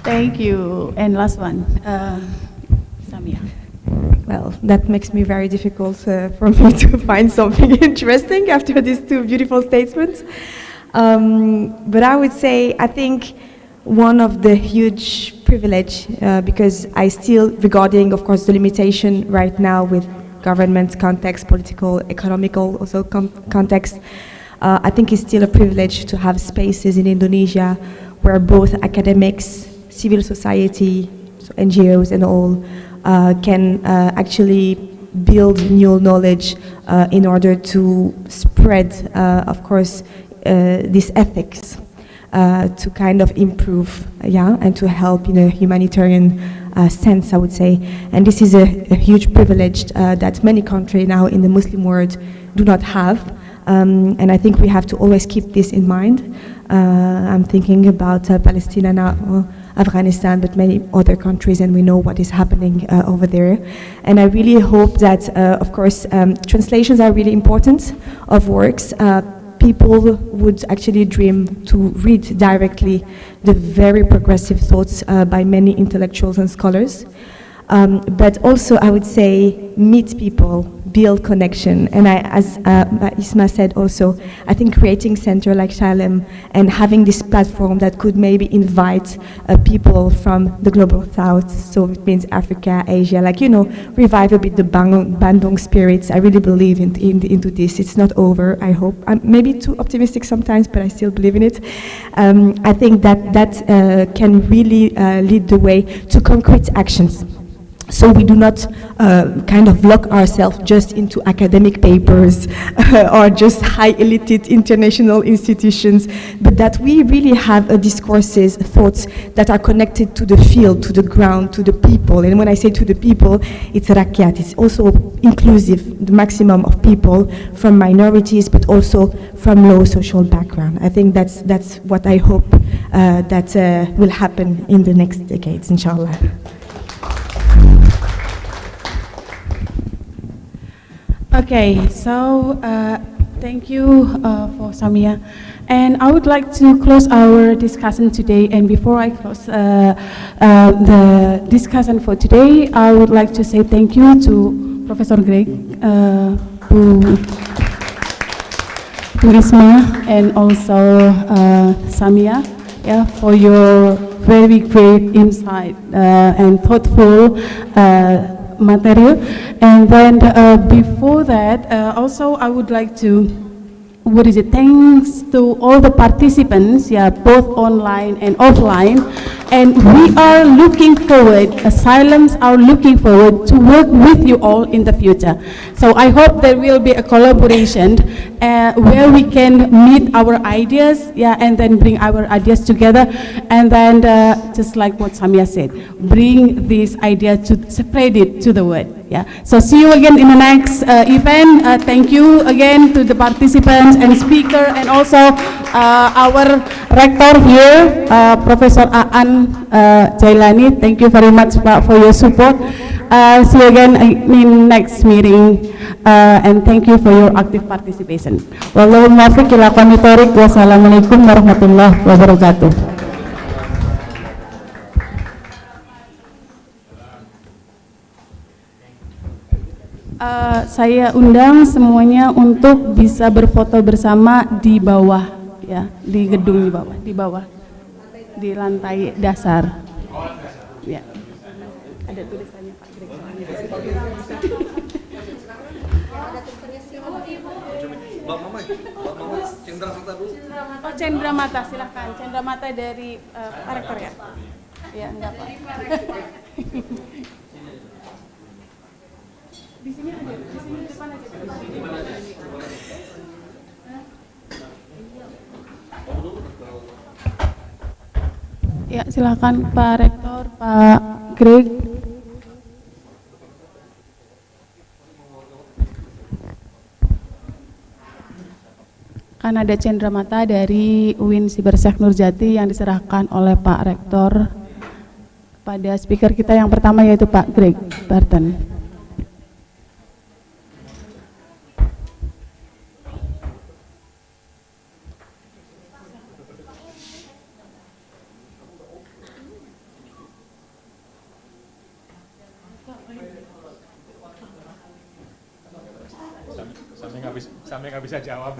Speaker 8: Thank you. And last one, Samia.
Speaker 3: Well, that makes me very difficult for me to find something interesting after these two beautiful statements. But I would say, I think one of the huge privilege, because I still, regarding, of course, the limitation right now with government context, political, economical also context, I think it's still a privilege to have spaces in Indonesia where both academics, civil society, so NGOs and all, can actually build new knowledge in order to spread, of course, this ethics to kind of improve, and to help in a humanitarian sense, I would say. And this is a huge privilege that many countries now in the Muslim world do not have. And I think we have to always keep this in mind. I'm thinking about Palestine now, Afghanistan, but many other countries, and we know what is happening over there. And I really hope that, of course, translations are really important of works. People would actually dream to read directly the very progressive thoughts by many intellectuals and scholars. But also, I would say, meet people, build connection. And as Isma said also, I think creating center like Shalem and having this platform that could maybe invite people from the global south, so it means Africa, Asia, revive a bit the Bandung spirits. I really believe into this. It's not over, I hope. I'm maybe too optimistic sometimes, but I still believe in it. I think that can really lead the way to concrete actions. So we do not kind of lock ourselves just into academic papers or just high elite international institutions, but that we really have discourses, thoughts that are connected to the field, to the ground, to the people. And when I say to the people, it's rakyat. It's also inclusive, the maximum of people from minorities, but also from low social background. I think that's what I hope that will happen in the next decades, inshallah.
Speaker 8: Okay, so thank you for Samia. And I would like to close our discussion today. And before I close the discussion for today, I would like to say thank you to Professor Greg, to Isma, and also Samia, for your very great insight and thoughtful material. And then before that, also I would like to, thanks to all the participants, both online and offline. And we are looking forward, asylums are looking forward to work with you all in the future. So I hope there will be a collaboration where we can meet our ideas, and then bring our ideas together. And then just like what Samia said, bring this idea to spread it to the world. So see you again in the next event. Thank you again to the participants and speaker, and also our rector here, Professor Aan Jailani. Thank you very much for your support. See you again in next meeting, and thank you for your active participation. Wallahu muwaffiq ila aqwamit thoriq. Wassalamualaikum warahmatullahi wabarakatuh. Saya undang semuanya untuk bisa berfoto bersama di bawah, ya, di gedung di bawah, di lantai dasar. Ya. Ada tulisannya Pak Greg.
Speaker 9: Mbak Mama, cendera mata dulu.
Speaker 8: Oh, cendera mata, silahkan. Cendera mata dari Pak Rektor ya? Ya, enggak Pak. Di sini aja, di sini depan aja. Ya, silakan Pak Rektor, Pak Greg. Kan ada cendera mata dari UIN Siber Syekh Nurjati yang diserahkan oleh Pak Rektor pada speaker kita yang pertama, yaitu Pak Greg Barton.
Speaker 6: Sampai nggak bisa jawab.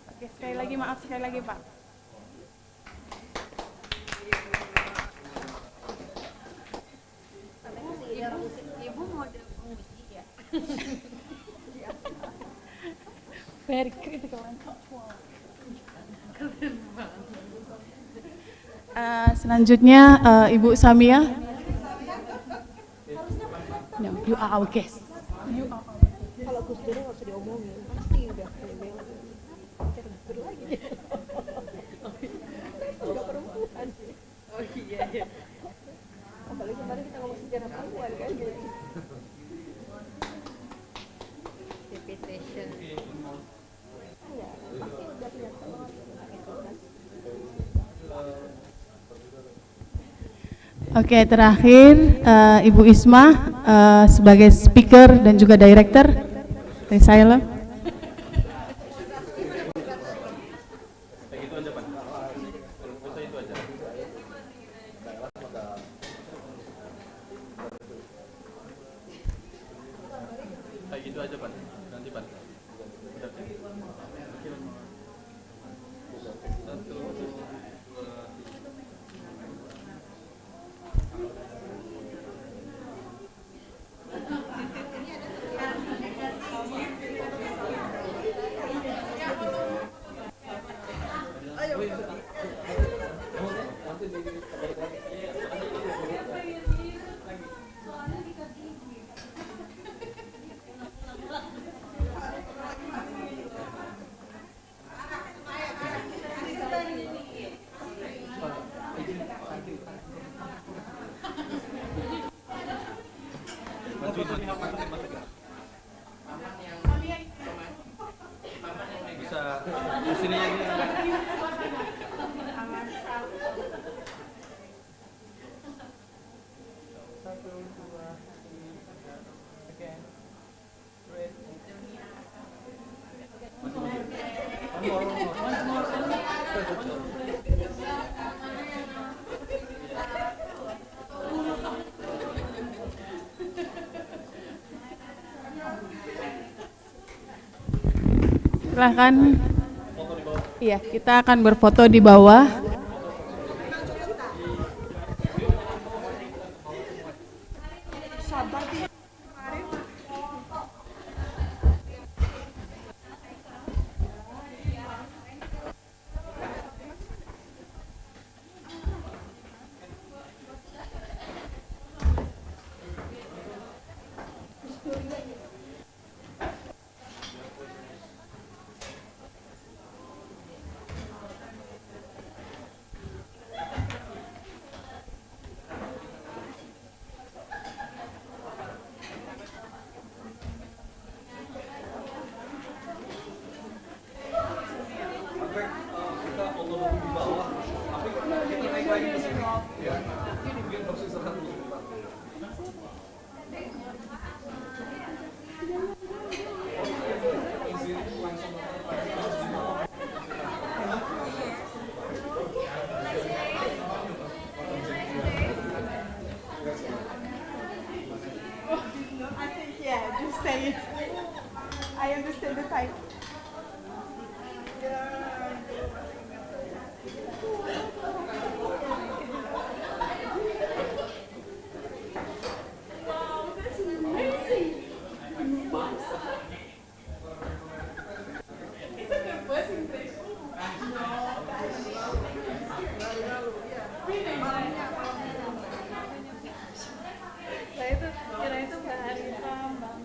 Speaker 8: Oke, sekali lagi maaf, sekali lagi Pak.
Speaker 2: Ibu mau menguji ya.
Speaker 8: Very critical. Selanjutnya Ibu Samia. No, you are our guest. You are our guest.
Speaker 5: Kalau Gus Dur nggak usah diomongin, pasti udah kayak Gus Dur lagi. Juga perempuan.
Speaker 2: Oh iya.
Speaker 5: Apalagi kemarin kita ngomong sejarah perempuan kan jadi.
Speaker 2: Reputation.
Speaker 5: Ya, pasti udah kelihatan banget.
Speaker 8: Oke, terakhir Ibu Isma sebagai speaker dan juga director. Saya
Speaker 9: Bisa di sini aja.
Speaker 8: Silahkan. Iya, kita akan berfoto di bawah.
Speaker 3: I understand the time. Wow, that's amazing. It's like a first impression. Saya itu bahan hitam, bang.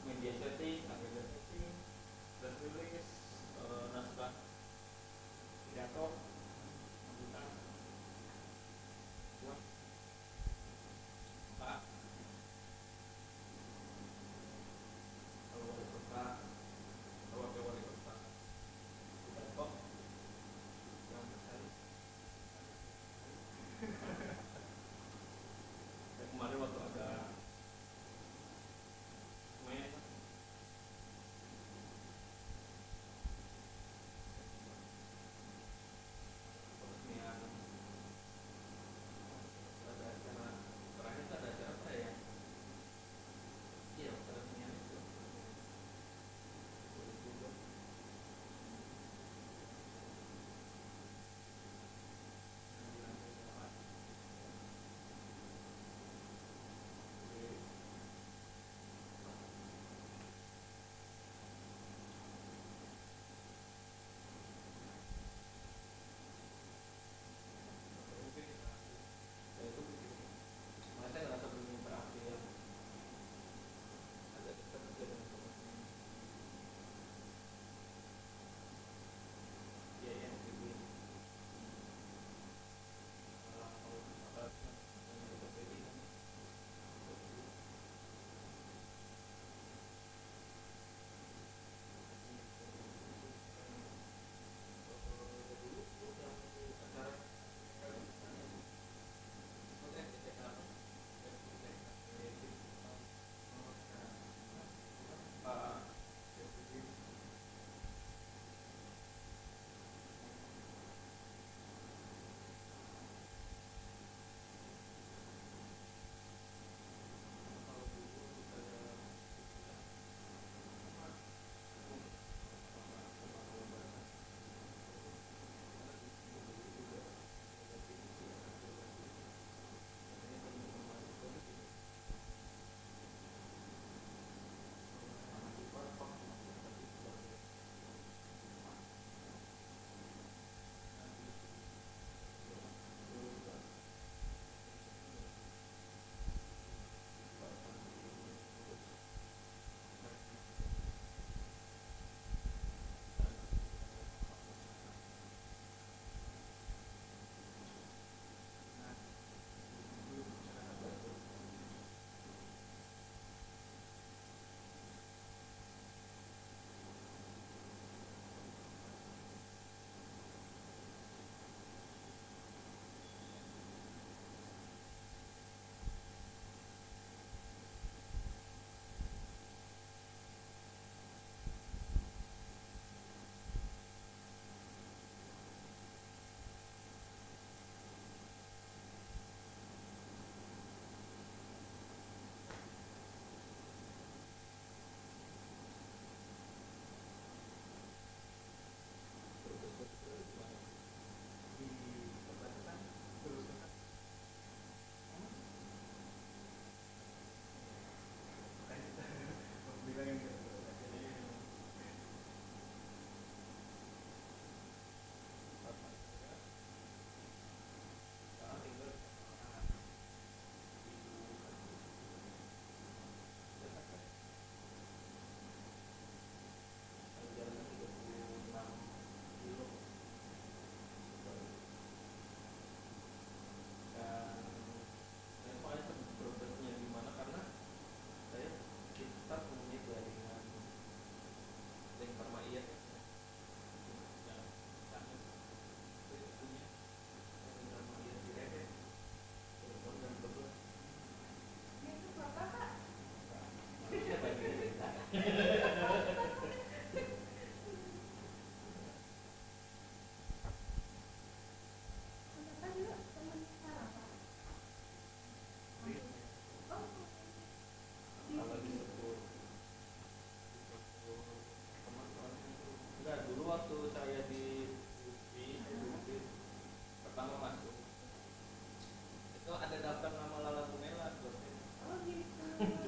Speaker 10: Mic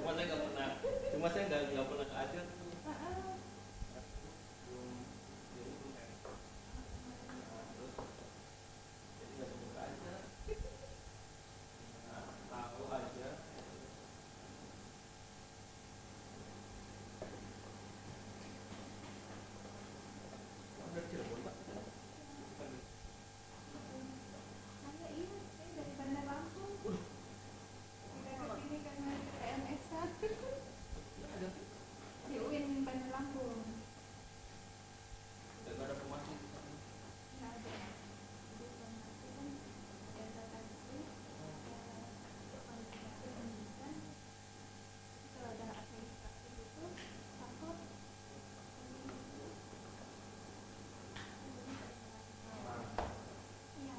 Speaker 9: Cuma saya nggak pernah ke Aceh.
Speaker 3: Di UIN Bandar Lampung.
Speaker 9: Nggak ada formasi.
Speaker 3: Nggak ada. Jadi formasi kan yang saya tadi kualifikasi pendidikan. Kalau ada administrasi itu takut. Iya.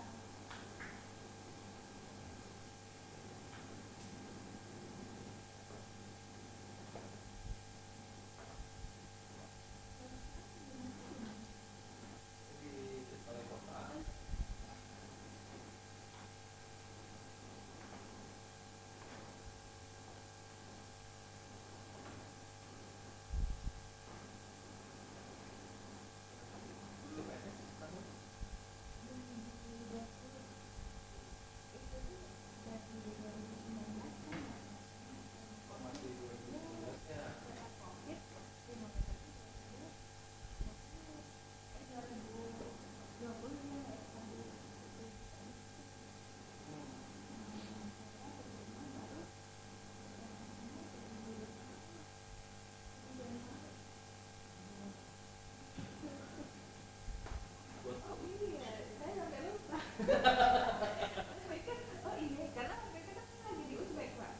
Speaker 3: Oh iya, karena mereka kan lagi di Uzbek, Pak.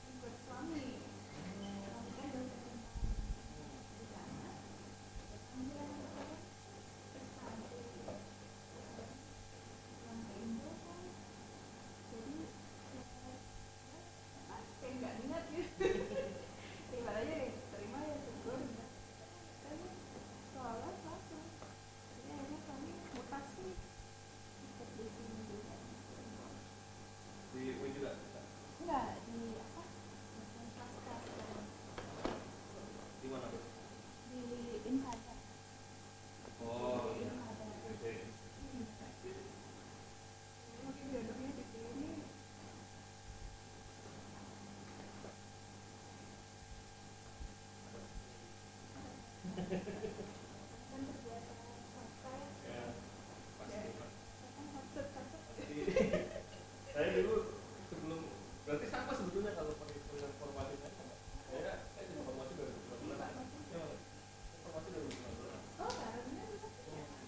Speaker 3: Ikut suami. Suami kan dosen di sana. Dia pesan pulang ke Indo kan. Jadi kayak nggak niat gitu. Terima aja deh, terima ya syukur. Kan soalnya satu. Jadi akhirnya kami mutasi. Di sini juga.
Speaker 9: Di UIN juga?
Speaker 3: Enggak, di apa? Dosen swasta.
Speaker 9: Di mana tuh?
Speaker 3: Di Inhada.
Speaker 9: Oh,
Speaker 3: Di
Speaker 9: iya.
Speaker 3: Inhada. Mungkin jodohnya di sini. Kan terbiasa swasta ya.
Speaker 9: Pasti.
Speaker 3: Kan maksud
Speaker 9: Saya dulu sebelum, berarti sama sebetulnya kalau pakai formasi saya juga formasi 2019. Formasi 2019.
Speaker 3: oh, karena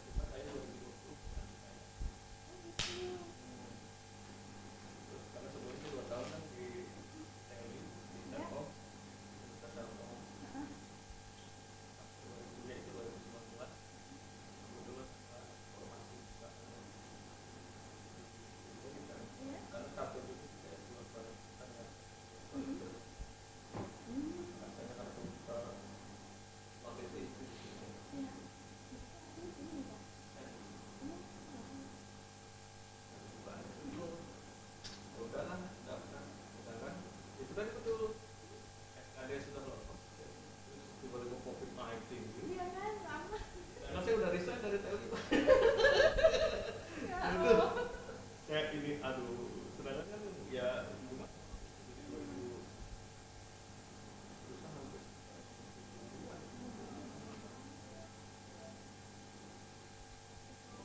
Speaker 9: Cuma saya 2020. Terus karena sebelumnya 2 tahun kan di TNI, di Telkom, Universitas Telkom. Sebelumnya itu 2019. Kebetulan formasi juga. Karena capek itu kayak buat barang ya. Rasanya karena kita waktu itu di sini.
Speaker 3: iya. Di sini Pak.
Speaker 9: Udah lah, udah kan. Itu kan betul. SKD sudah lolos. Terus tiba-tiba COVID-19 gitu.
Speaker 3: Iya kan, lama.
Speaker 9: Karena saya udah resign dari TLI.
Speaker 3: Ya
Speaker 9: Itu
Speaker 3: Allah.
Speaker 9: kayak ini, aduh, sedangkan kan ya gimana? Jadi 2000 terus hampir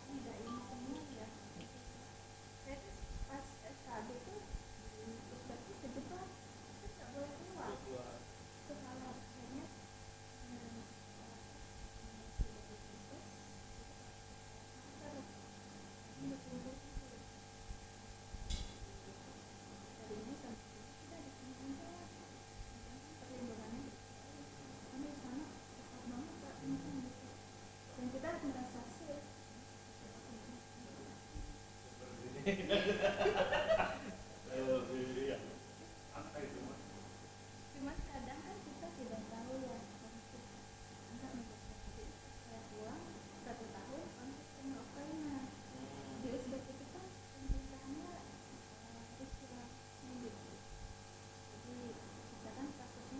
Speaker 3: Tidak ini semua ya. Saya tuh pas SKD tuh di Uzbek tuh kejebak. Saya nggak boleh keluar. Terus kalau akhirnya dari ini sampai kita di sini aja lah. Perlindungannya kami di sana susah banget Pak, dan kita merasa safe.
Speaker 9: iya. Apa itu mas?
Speaker 3: Cuma kadang kan kita tidak tahu ya, enggak negosiasi. Saya pulang 1 tahun untuk kena Ukraina. Di Uzbek itu kan pemerintahannya Rusia gitu. Jadi kita kan statusnya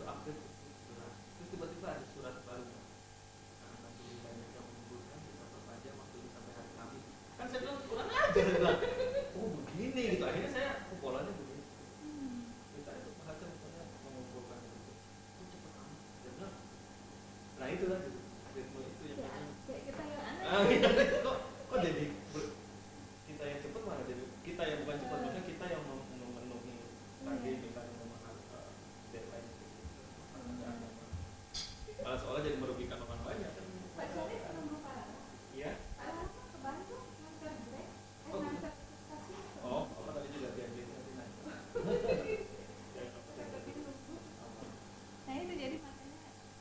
Speaker 9: udah update terus tiba-tiba ada surat baru karena masih banyak yang mengumpulkan kita perpanjang waktunya sampai hari Kamis. Kan saya bilang kurang ajar, bilang oh begini gitu, akhirnya saya polanya begini. Kita itu perhatian misalnya mengumpulkan itu cepet amat, dia bilang nah itu kan ritme itu yang
Speaker 5: kayak kita yang aneh.
Speaker 9: Kok jadi kita yang cepet malah jadi kita yang bukan cepet, maksudnya kita yang memenuhi target kita yang memakan deadline itu. Malah seolah jadi merugikan orang banyak kan.
Speaker 5: Pak Syekh menunggu Pak.
Speaker 9: Iya.
Speaker 5: Pak ke Bandung ngantar Greg, ngantar stasiun.
Speaker 9: Oh, tadi juga janjian nanti naik.
Speaker 5: Nah itu jadi makanya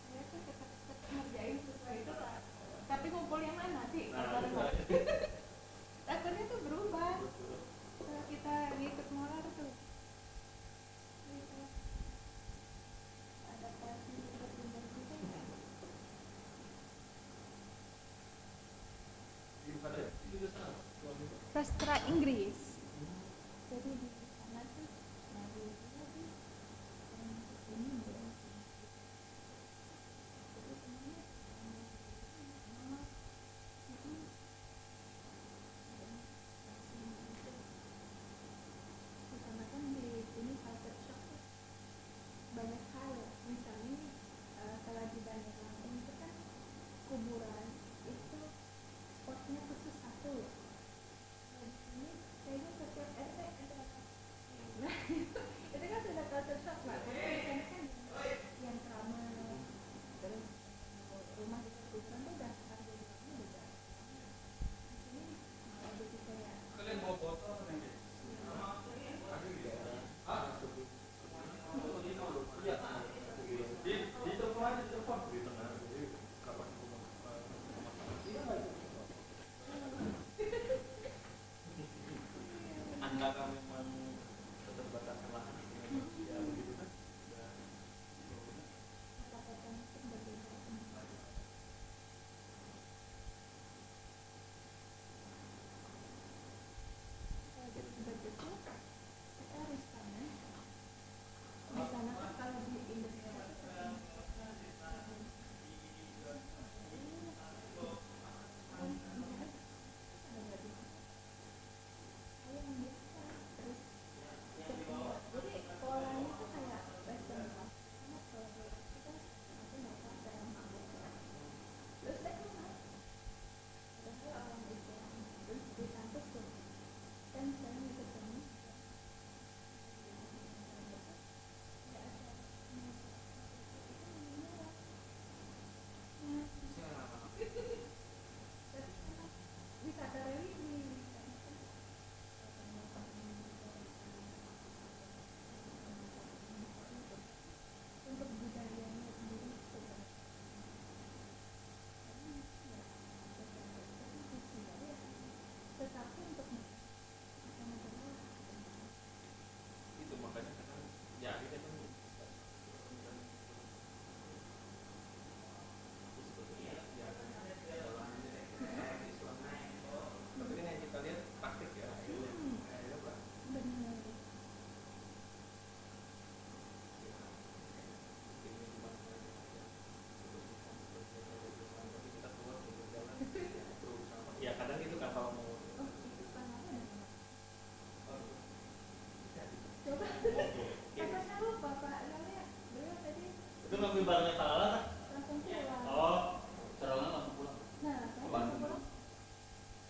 Speaker 5: saya tuh tetap ngerjain sesuai itu Pak. Tapi ngumpul yang mana sih? Takutnya tuh berubah. Kalau kita ngikut molar tuh. Adaptasi berpindah gitu kan. Sastra Inggris. Jadi di sana tuh dari lagi ini karena kan di sini culture shock tuh banyak hal ya. Misalnya kalau di Bandar Lampung itu kan kuburan itu spotnya khusus satu. Nah, di sini kayaknya setiap RT ada. Nah itu kan sudah culture shock Pak. Karena di sana kan yang keramat terus rumah ditentukan tuh udah harga rumahnya udah. Di sini malah jadi kayak
Speaker 9: Kalian bawa botol nanti. Di telepon aja, di telepon di tengah. Jadi kapan antara memang keterbatasan lahan ya begitu kan.
Speaker 5: begitu kita harus panen. Di sana kan kalau di Indonesia jadi polanya tuh kayak western class. Terus saya kenal padahal orang Islam terus di kampus tuh kan saya ketemu wisata religi untuk budayanya sendiri tetapi untuk
Speaker 9: Itu makanya kan ya kita kan tapi kan yang kita lihat praktik ya.
Speaker 5: benar.
Speaker 9: Ya kadang itu kan kalau mau
Speaker 5: Coba, katanya lupa Pak, soalnya beliau tadi
Speaker 9: itu ngambil barangnya Talala kan?
Speaker 5: langsung pulang.
Speaker 9: Oh, Talala langsung pulang.
Speaker 5: Nah, saya langsung pulang.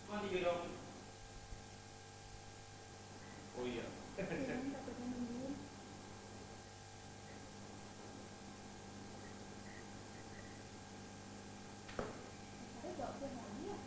Speaker 9: Cuma digendong. Oh iya.
Speaker 5: Takutnya nungguin. Saya bawa pulang lagi ya.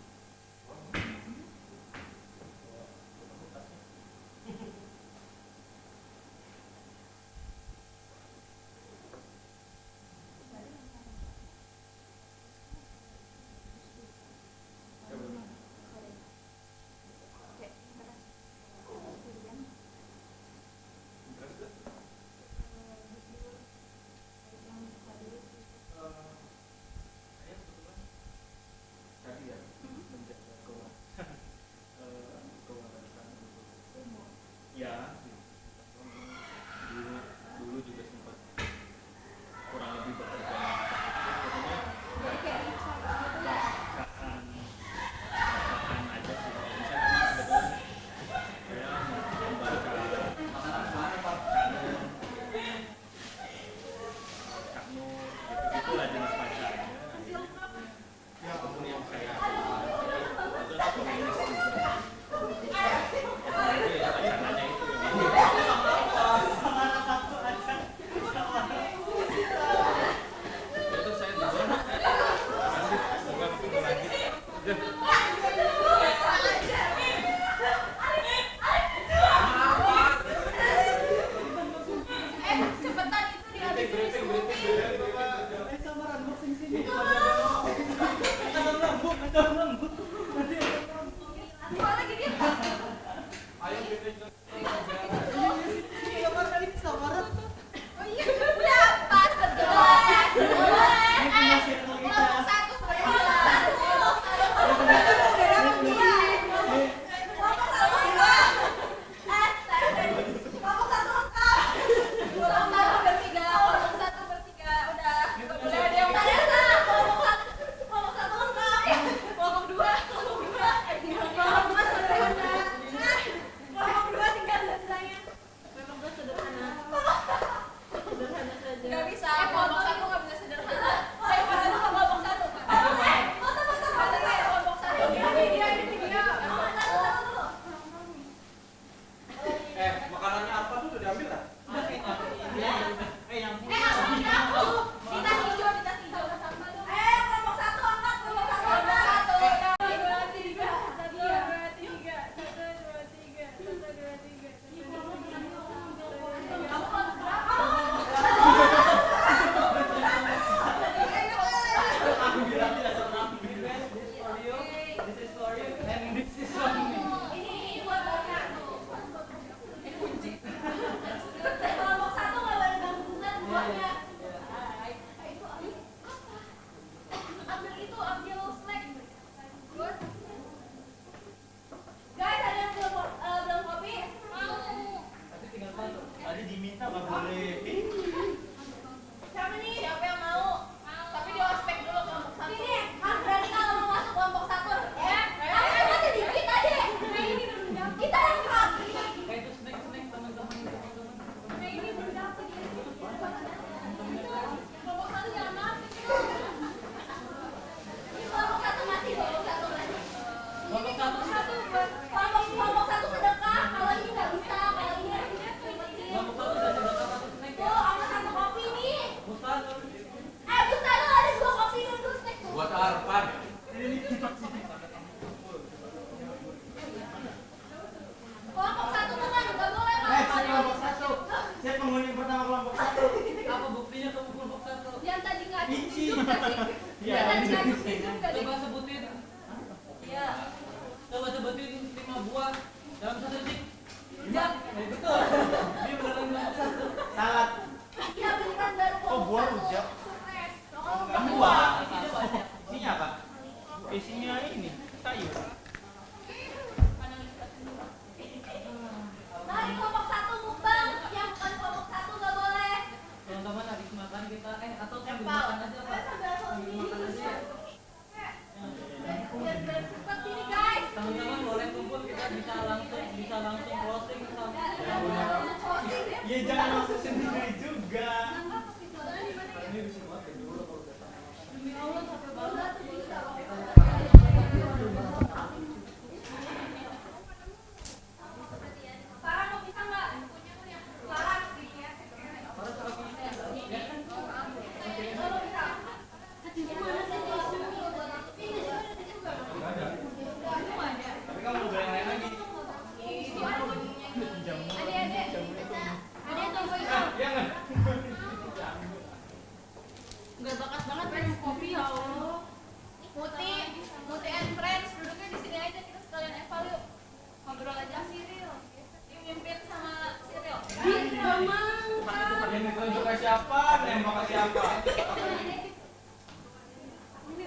Speaker 10: Nggak bakat banget minum kopi ya Allah. Muti and friends, duduknya di sini aja, kita sekalian eval yuk. Ngobrol aja Siril. Mimpin sama Siril. Mantap.
Speaker 11: Yang ditunjuk ke siapa? Nembak ke siapa?